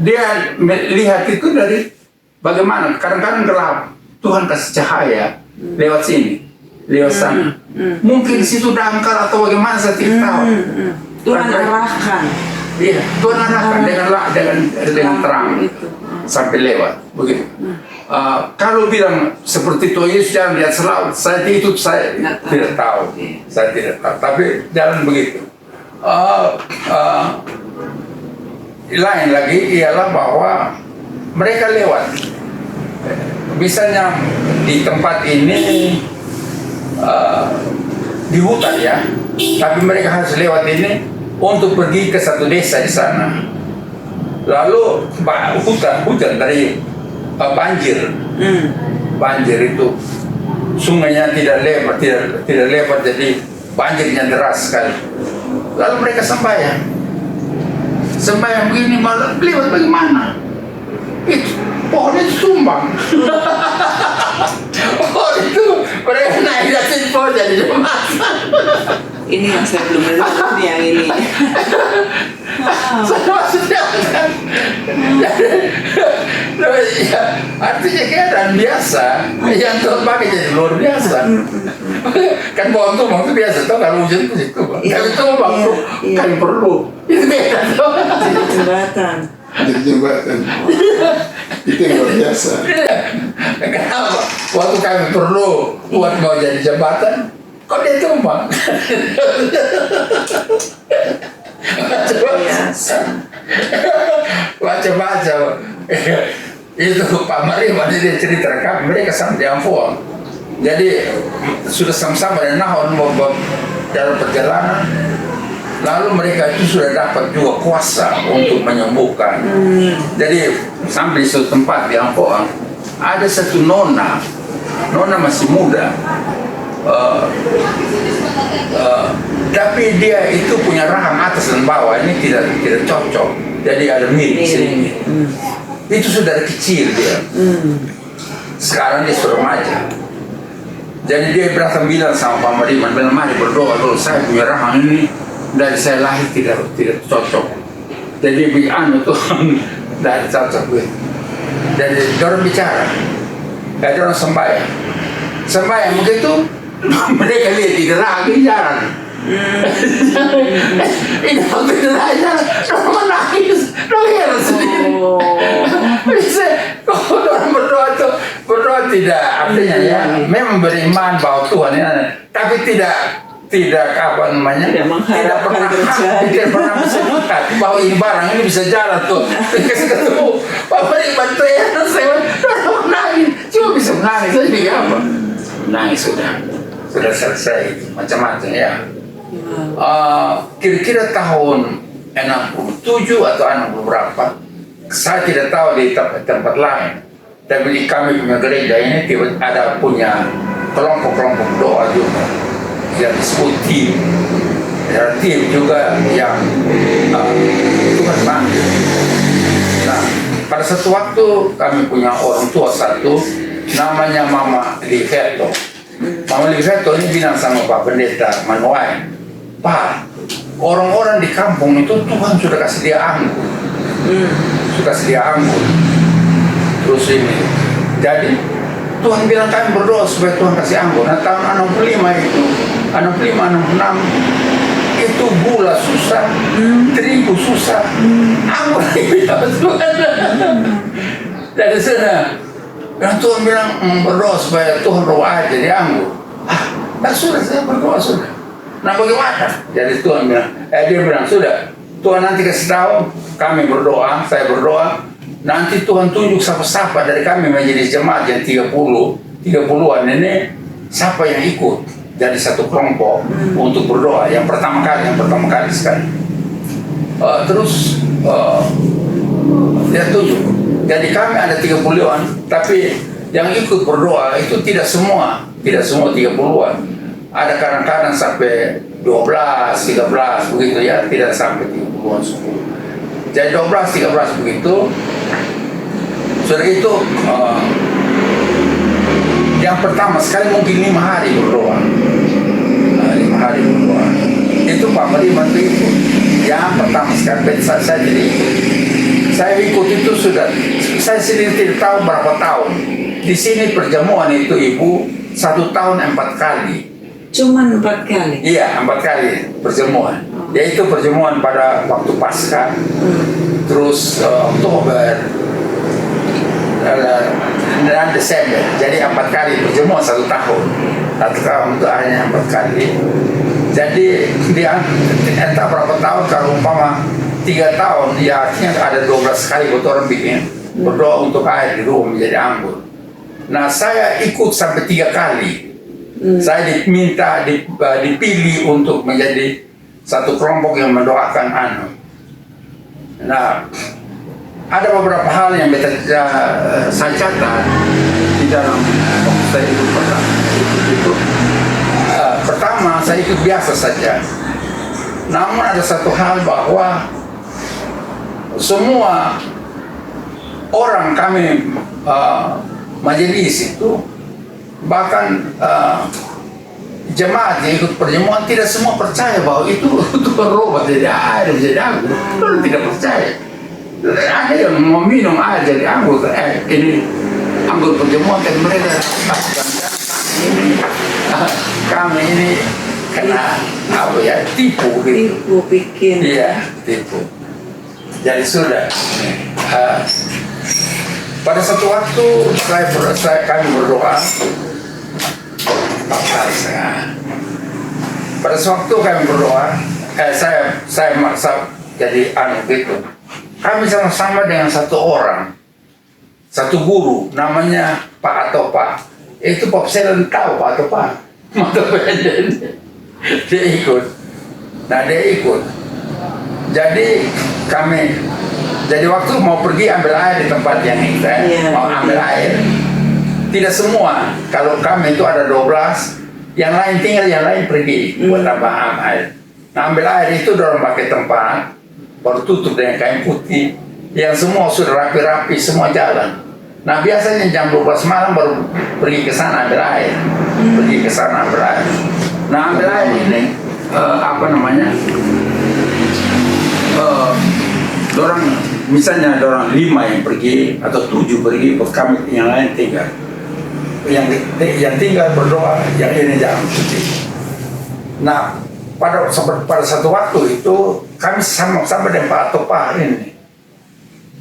dia melihat itu dari bagaimana? Kadang-kadang gelap. Tuhan kasih cahaya lewat sini, lewat sana. Mungkin situ dangkal atau bagaimana saya tidak tahu.
Tuhan arahkan.
Iya, Tuhan arahkan dengan terang sampai lewat begitu. Kalau bilang seperti Tuhan Yesus jalan di atas laut, saya tidak tahu, saya tidak tahu. Tapi jalan begitu. Lain lagi ialah bahwa mereka lewat. Misalnya di tempat ini di hutan ya, tapi mereka harus lewat ini untuk pergi ke satu desa di sana. Lalu hujan dari banjir, banjir itu sungainya tidak lebar, jadi banjirnya deras sekali. Lalu mereka sembahyang begini, malah lewat bagaimana? Itu pohon itu tumbang. Pohon itu mereka naik dari pohon jadi jembatan.
Ini yang saya belum lihat yang ini.
Maksudnya kan, ya, artinya keadaan biasa yang terpakai jadi luar biasa. Kan pohon tumbang itu biasa tuh kalau hujan itu tumbang. Tapi tumbang tuh kan perlu itu beda tuh.
Jadi jembatan.
Jadi jembatan. Itu yang luar biasa.
Kenapa? Waktu kami perlu buat mau jadi jembatan, kok dia tumbang? Baca-baca itu Pak Mariman dia cerita kami, mereka sama di Ampon. Jadi sudah sama-sama dan nahon mau dalam perjalanan. Lalu mereka itu sudah dapat juga kuasa untuk menyembuhkan. Jadi sampai di suatu tempat di Ampon ada satu nona masih muda. Tapi dia itu punya rahang atas dan bawah, ini tidak cocok. Jadi ada miring sedikit. Itu sudah dari kecil dia. Sekarang dia sudah remaja. Jadi dia berasa bilang sama Pak Mariman, bilang mari berdoa dulu, saya punya rahang ini dari saya lahir tidak cocok. Jadi biar Tuhan dari cocok gue. Jadi orang bicara, ada orang sembahyang begitu. Mereka lihat tidak lagi jalan. Ini hampir aja, orang menangis, orang heran sendiri. Bisa, kalau orang berdoa tidak, artinya ya, memang beriman bahwa Tuhan ini, tapi tidak apa namanya, tidak pernah bisa lihat bahwa ini barang ini bisa jalan tuh. Ketemu, Bapak ini bantu ya, saya menangis, cuma bisa menangis, saya pikir apa? Menangis sudah selesai macam-macam ya. Kira-kira tahun 67 atau 60 berapa, saya tidak tahu di tempat lain, tapi di kami punya gereja ini ada punya kelompok-kelompok doa juga yang disebut tim. Ada tim juga yang Tuhan panggil. Nah, pada satu waktu kami punya orang tua satu namanya Mama Liveto. Mama Liveto ini bilang sama Pak Pendeta Manuai, Pak, orang-orang di kampung itu Tuhan sudah kasih dia anggur. Sudah kasih dia anggur. Terus ini, jadi Tuhan bilang kami berdoa supaya Tuhan kasih anggur. Nah tahun 65 itu, 65, 66, itu gula susah, terigu susah, anggur dibilang Tuhan. Dari sana, dan Tuhan bilang berdoa supaya Tuhan roh aja di anggur. Nah sudah saya berdoa sudah. Nah bagaimana? Jadi Tuhan bilang, dia bilang sudah. Tuhan nanti kasih tahu, kami berdoa, saya berdoa. Nanti Tuhan tunjuk siapa-siapa dari kami menjadi jemaat yang 30-an ini, siapa yang ikut jadi satu kelompok untuk berdoa. Yang pertama kali sekali. Terus dia tunjuk. Jadi kami ada 30-an, tapi yang ikut berdoa itu tidak semua 30-an. Ada kadang-kadang sampai 12, 13 begitu ya, tidak sampai 30-an 10. Jadi 12, 13 begitu. Sudah itu yang pertama sekali mungkin 5 hari berdoa. 5 hari berdoa. Itu Pak Mariman itu yang pertama sekali saya jadi ikut. Saya ikut itu sudah, saya sendiri tidak tahu berapa tahun. Di sini perjamuan itu Ibu 1 tahun 4 kali.
Cuman 4 kali.
Iya, 4 kali perjamuan. Yaitu perjamuan pada waktu Paskah, terus Oktober, dan Desember. Jadi 4 kali perjamuan 1 tahun. 1 tahun itu hanya 4 kali. Jadi dia entah berapa tahun, kalau umpama 3 tahun, ya artinya ada 12 kali buat orang bikin berdoa untuk air di rumah menjadi anggur. Nah, saya ikut sampai 3 kali. Saya diminta, dipilih untuk menjadi satu kelompok yang mendoakan anu. Nah, ada beberapa hal yang saya catat di dalam waktu saya ikut itu. Pertama, saya ikut biasa saja. Namun ada satu hal bahwa semua orang kami majelis itu, bahkan jemaat yang ikut perjamuan tidak semua percaya bahwa itu berubah jadi air menjadi anggur. Mereka tidak percaya. Ada yang mau minum air jadi anggur, ini anggur perjamuan, kan mereka kami ini kena apa ya, tipu gitu.
Tipu bikin.
Iya, tipu. Jadi sudah. Pada satu waktu kami berdoa. Pada suatu kami berdoa, saya maksa jadi gitu. Kami sama-sama dengan satu orang, satu guru, namanya Pak atau Pak. Itu Pak Selen tahu Pak atau Pak. Dia ikut. Nah, dia ikut. Jadi waktu mau pergi ambil air di tempat yang kita, mau ambil air. Tidak semua, kalau kami itu ada 12, yang lain tinggal, yang lain pergi buat tambah air. Nah, ambil air itu dorong pakai tempat, baru tutup dengan kain putih, yang semua sudah rapi-rapi, semua jalan. Nah, biasanya jam 12 malam baru pergi ke sana ambil air, pergi ke sana ambil air. Nah, ambil air ini, misalnya dorang 5 yang pergi atau 7 pergi, kami yang lain tinggal. Yang tinggal berdoa, yang ini jangan cuti. Nah, pada satu waktu itu kami sama-sama dengan Pak atau Pak ini.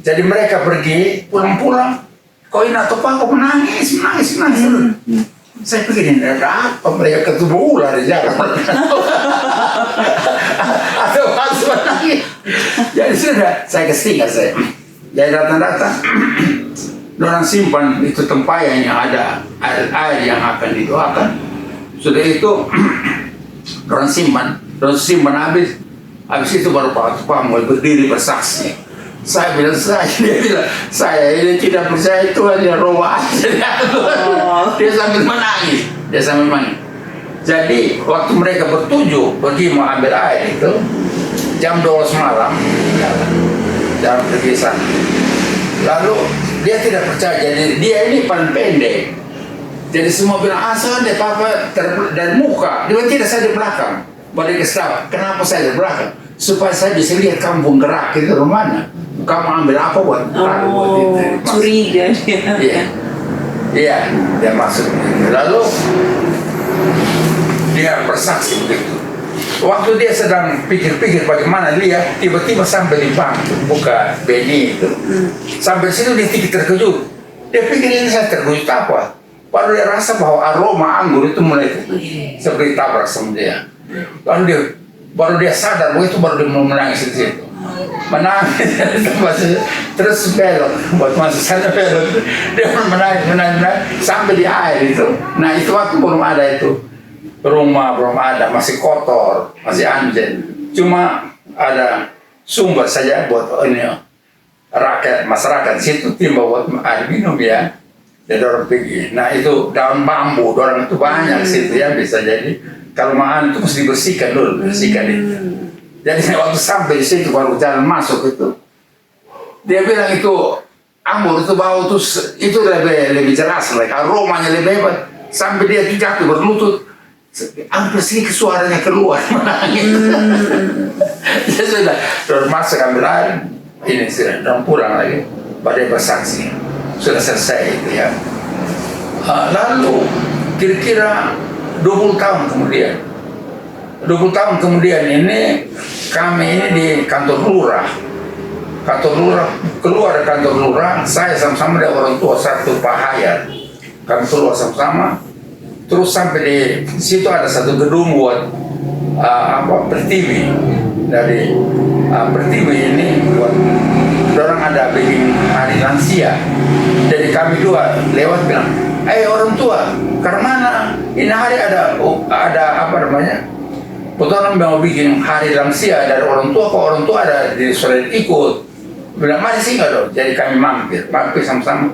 Jadi mereka pergi, pulang-pulang, kok ini atau Pak kok menangis. Saya pikir ini ada apa, mereka ketemu ular di jalan. Atau pas menangis. Jadi sudah, saya kesingkat saya. Jadi datang-datang, orang simpan itu tempayan yang ada air yang akan didoakan. Sudah itu orang simpan habis itu baru Pak mau berdiri bersaksi. Saya bilang, dia bilang, saya ini tidak percaya itu hanya roh aja. Dia sambil menangis. Jadi waktu mereka bertujuh pergi mau ambil air itu jam 12 malam, jalan pergi sana. Lalu dia tidak percaya, jadi dia ini paling pendek. Jadi semua bilang, asal deh Papa dari muka. Dia bilang, tidak, saya di belakang. Balik ke staf, kenapa saya di belakang? Supaya saya bisa lihat kamu gerak itu rumahnya. Kamu ambil apa buat itu?
Curiga dia.
Iya, dia masuk. Lalu dia bersaksi begitu. Waktu dia sedang pikir-pikir bagaimana lihat, tiba-tiba sampai di bangku buka Beni itu. Sampai situ dia terkejut. Dia pikir ini saya terkejut apa? Baru dia rasa bahwa aroma anggur itu mulai seperti tabrak sama dia. Lalu baru dia sadar, begitu baru dia menangis di situ. Menangis, terus belok, buat masuk sana belok. Dia menangis sampai di air itu. Nah, itu waktu belum ada itu. Rumah belum ada, masih kotor, masih anjing. Cuma ada sumber saja buat ini rakyat masyarakat situ timba buat air minum ya. Jadi orang pergi. Nah, itu daun bambu, orang itu banyak situ ya, bisa jadi kalau makan itu mesti dibersihkan dulu, bersihkan itu. Jadi waktu sampai di situ baru jalan masuk itu, dia bilang itu anggur itu bau itu lebih jelas lagi, aromanya lebih hebat. Sampai dia jatuh berlutut, hampir sedikit suaranya keluar menangis. Ya sudah, terus masuk ambil air, ini sudah, dan pulang lagi, pada bersaksi, sudah selesai itu ya. Lalu kira-kira 2 20 tahun kemudian. 20 tahun kemudian ini kami ini di kantor lurah. Kantor lurah, keluar dari kantor lurah, saya sama-sama dengan orang tua satu Pak Hayat. Kami keluar sama-sama. Terus sampai di situ ada satu gedung buat Pertiwi. Dari Pertiwi ini buat orang ada bikin hari lansia. Jadi kami dua lewat bilang, orang tua, karena mana? Ini hari ada apa namanya? Orang mau bikin hari lansia dari orang tua, kok orang tua ada di sore ikut. Bilang masih sih nggak dong? Jadi kami mampir sama-sama.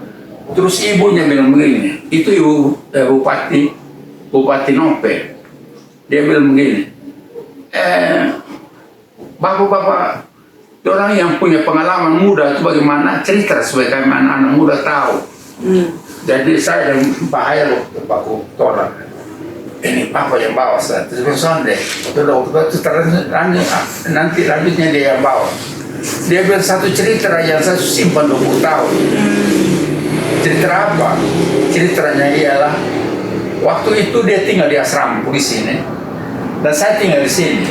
Terus ibunya bilang begini, itu ibu Bupati Nope. Dia bilang begini, bapak-bapak, orang yang punya pengalaman muda itu bagaimana cerita supaya kami anak-anak muda tahu. Jadi saya dan Pak Hayat Pak Tora, ini papa yang bawa saya, terus sonde, nanti lanjutnya dia yang bawa. Dia bilang satu cerita yang saya simpan 20 tahun. Cerita apa? Ceritanya ialah waktu itu dia tinggal di asrama polisi ini, dan saya tinggal di sini.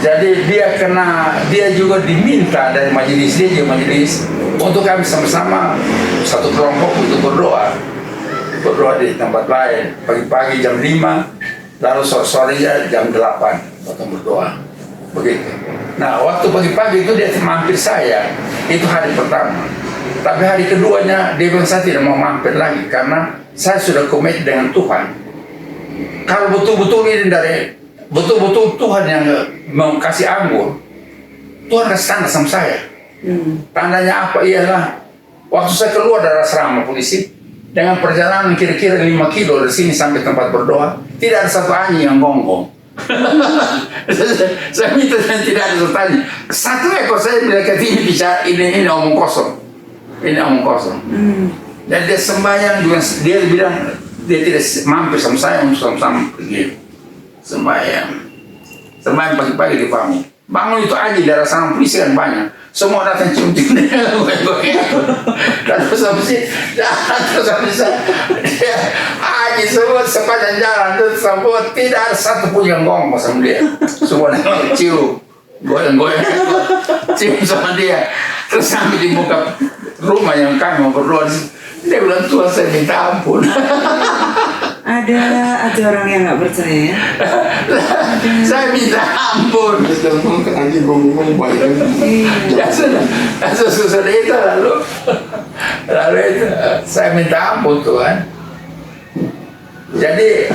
Jadi dia juga diminta dari majelis, dia juga majelis untuk kami sama-sama satu kelompok untuk berdoa di tempat lain pagi-pagi jam 5, lalu sore-sorenya jam 8 untuk berdoa begitu. Nah waktu pagi-pagi itu dia mampir saya, itu hari pertama. Tapi hari keduanya dia bilang saya tidak mau mampir lagi karena saya sudah komit dengan Tuhan. Kalau betul-betul ini betul-betul Tuhan yang mau kasih anggur, Tuhan kasih tanda sama saya. Tandanya apa? Ialah waktu saya keluar dari asrama polisi dengan perjalanan kira-kira 5 kilo dari sini sampai tempat berdoa, tidak ada satu anjing yang gonggong. Saya minta dan tidak ada satu anjing. Satu ekor saya bilang ke ini bicara ini omong kosong. Ini omong kosong. Dan dia sembahyang juga, dia bilang dia tidak mampir sama saya untuk sama-sama pergi sembahyang pagi-pagi di bangun. Bangun itu aja dari asrama polisi kan banyak. Semua datang cium terus habis aja semua sepanjang jalan terus semua tidak ada satu pun yang ngomong sama dia. Semua cium, goyang-goyang, cium sama dia. Terus sampai di muka rumah yang kami mau berdoa, dia bilang Tuhan saya minta ampun.
Ada orang yang nggak percaya.
Saya minta ampun.
Anjing ngomong banyak.
Ya sudah itu lalu itu saya minta ampun Tuhan. Jadi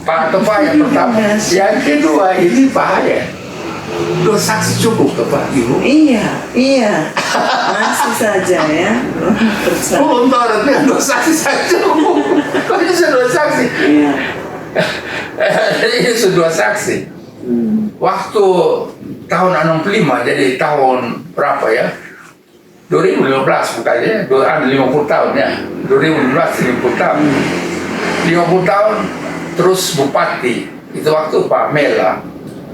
Pak Topa yang pertama, yang kedua ini Pak Hayat. Dua saksi cukup ke Pak Ibu?
Iya. Masih saja ya.
Untuk orang dua saksi saja cukup. Kok ini dua saksi?
Iya.
Ini dua saksi. Waktu tahun 65, jadi tahun berapa ya? 2015 makanya, 50 tahun ya. 2015 50 tahun. 50 tahun terus Bupati. Itu waktu Pak Mela.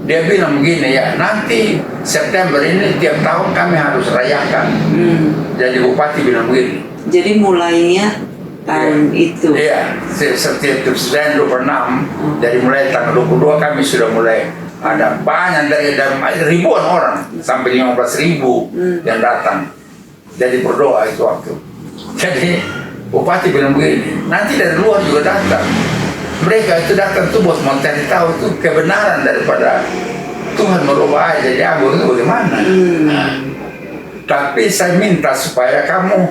Dia bilang begini ya, nanti September ini tiap tahun kami harus rayakan. Jadi Bupati bilang begini.
Jadi mulainya tahun itu.
Iya, setiap 26. Dari mulai tanggal 22 kami sudah mulai ada banyak dari ribuan orang sampai 15.000 yang datang. Jadi berdoa itu waktu. Jadi Bupati bilang begini, nanti dari luar juga datang. Mereka itu datang tuh buat mencari tahu itu kebenaran daripada Tuhan merubah aja jadi anggur itu bagaimana. Tapi saya minta supaya kami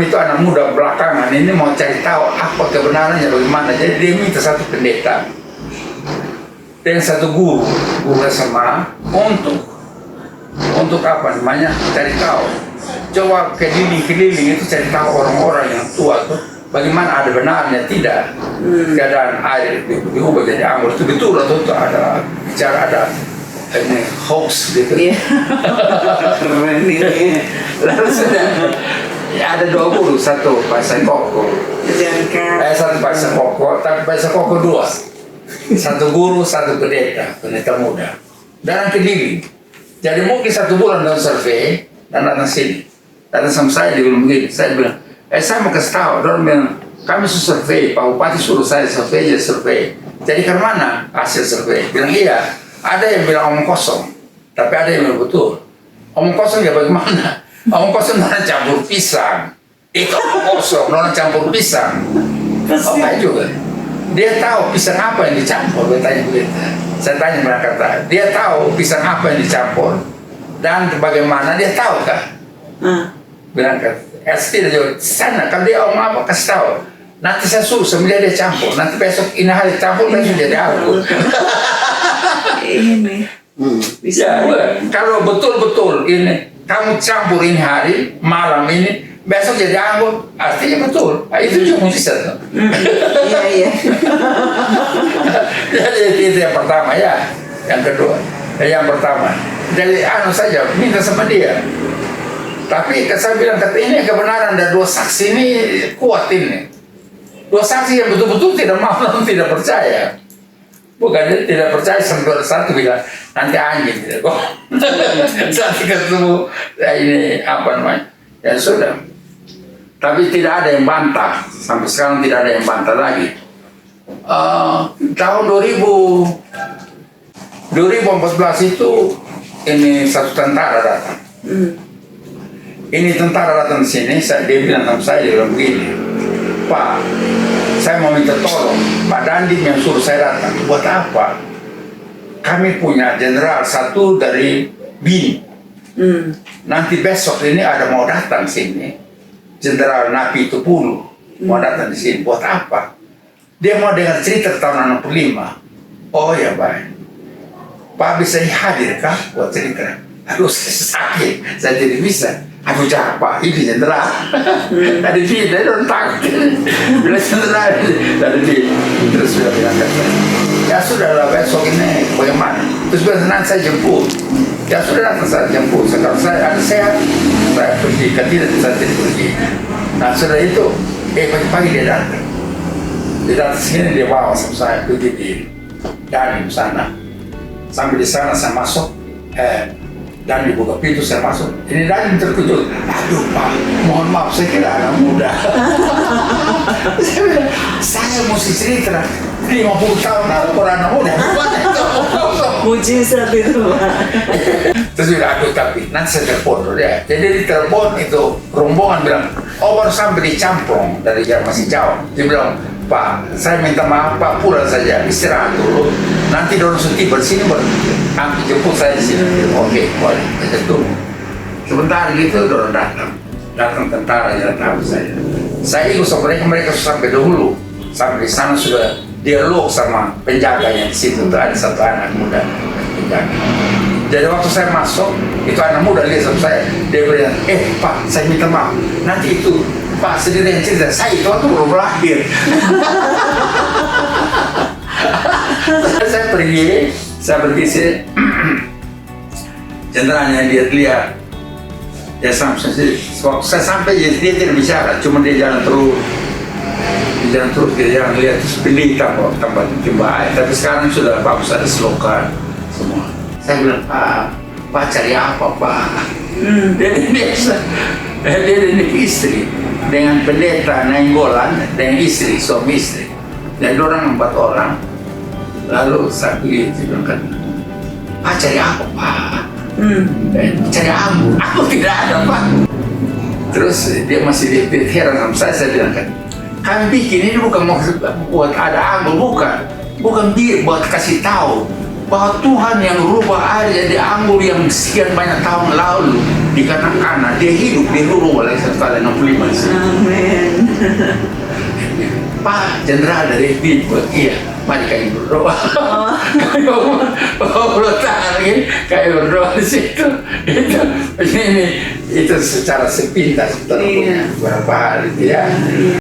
itu anak muda belakangan ini mau cari tahu apa kebenarannya bagaimana. Jadi dia minta satu pendeta dan satu guru SMA untuk apa namanya cari tahu. Coba keliling-keliling itu cari tahu orang-orang yang tua tuh bagaimana ada benarnya tidak keadaan air diubah jadi anggur itu betul atau itu ada bicara ada ini hoax gitu.
Keren ini.
Lalu sudah ya ada 2 guru, satu Pak Sekoko, satu Pak Sekoko, tapi Pak Sekoko 2, satu guru, satu pendeta muda dan keliling. Jadi mungkin 1 bulan dalam survei dan datang sini, datang sama saya dia bilang begini, saya bilang saya mau kasih tahu, orang bilang kami survei, Pak Bupati suruh saya survei, jadi ke mana hasil survei? Bilang iya, ada yang bilang omong kosong, tapi ada yang bilang betul. Omong kosong ya bagaimana? Omong kosong orang campur pisang, itu omong kosong, orang campur pisang. Oke juga. Dia tahu pisang apa yang dicampur, dia tanya begitu. Saya tanya mereka, dia tahu pisang apa yang dicampur dan bagaimana dia tahu kah? Bilang kan, tidak jauh sana. Kalau dia omong apa kasih tahu. Nanti saya suruh sembilan dia campur. Nanti besok ini hari campur besok jadi aku.
Ini bisa.
Ya, kalau betul-betul ini kamu campur ini hari malam ini besok jadi aku, artinya betul. Itu juga bisa tuh.
Iya.
Jadi itu yang pertama ya. Yang kedua, yang pertama. Jadi saja minta sama dia. Tapi saya bilang kata ini kebenaran dan dua saksi ini kuat ini. Dua saksi yang betul-betul tidak mau dan tidak percaya. Bukan dia tidak percaya sampai satu bilang nanti anjing tidak kok. Nanti ketemu ini apa namanya? Ya sudah. Tapi tidak ada yang bantah. Sampai sekarang tidak ada yang bantah lagi. Tahun 2014 itu ini satu tentara datang. Ini tentara datang ke sini, dia bilang sama saya, dia bilang begini, Pak, saya mau minta tolong, Pak Dandim yang suruh saya datang. Buat apa? Kami punya jenderal satu dari BIN. Nanti besok ini ada mau datang sini, Jenderal Napi Tupulu mau datang di sini. Buat apa? Dia mau dengar cerita tahun 65. Oh ya baik. Pak bisa hadir kah buat cerita? Aduh saya sakit, saya tidak bisa. Aduh jangan Pak, ini jenderal. Tadi dia orang takut. Bila jenderal tadi terus sudah bilang ya sudahlah besok ini bagaimana? Terus nanti saya jemput. Ya sudah nanti saya jemput. Sekarang saya ada sehat, saya pergi. Tidak saya tidak pergi. Nah sudah itu, pagi-pagi dia datang. Dia datang sini dia bawa sama saya pergi di Dandim sana. Sampai di sana saya masuk. Dan dibuka pintu saya masuk. Ini Dandim terkejut. Aduh Pak, mohon maaf saya kira anak muda. Saya bilang, saya mesti cerita 50 tahun lalu anak muda.
Mujizat itu Pak.
Terus bilang, aduh tapi nanti saya telepon dia. Jadi di telepon itu rombongan bilang, oh baru sampai di Campong dari yang masih jauh. Dia bilang, Pak, saya minta maaf Pak, pulang saja, istirahat dulu. Nanti dorong tiba di sini baru kami jemput saya di sini. Oke, boleh, kita tunggu. Sebentar gitu dorong datang tentara yang tahu saya. Saya ikut sama mereka sampai dahulu. Sampai di sana sudah dialog sama penjaganya di situ. Ada satu anak muda penjaga. Jadi waktu saya masuk, itu anak muda lihat sama saya. Dia bilang, Pak, saya minta maaf. Nanti itu Pak sendiri yang cerita, saya itu waktu belum lahir. Saya pergi sih. Jenderalnya dia lihat. Ya sampai waktu saya sampai dia tidak bicara, cuma dia jalan terus. Dia jalan lihat pilih tempat baik. Tapi sekarang sudah bagus, ada selokan semua. Saya bilang, Pak cari apa Pak? Dia ini istri dengan pendeta Nainggolan dengan istri, suami istri. Dan orang 4 orang. Lalu saya bilang kan, Pak cari apa Pak? Cari aku tidak ada Pak. Terus dia masih heran sama saya bilang kan, kami bikin ini bukan mau buat ada anggur, bukan dia buat kasih tahu bahwa Tuhan yang rubah air jadi anggur yang sekian banyak tahun lalu di kanak-kanak dia hidup di rubah oleh 1 kali 65.
Amin.
Pak jenderal dari BIN, iya, mari kami berdoa. Kayak berdoa di situ. Itu secara sepintas, berapa hari ya.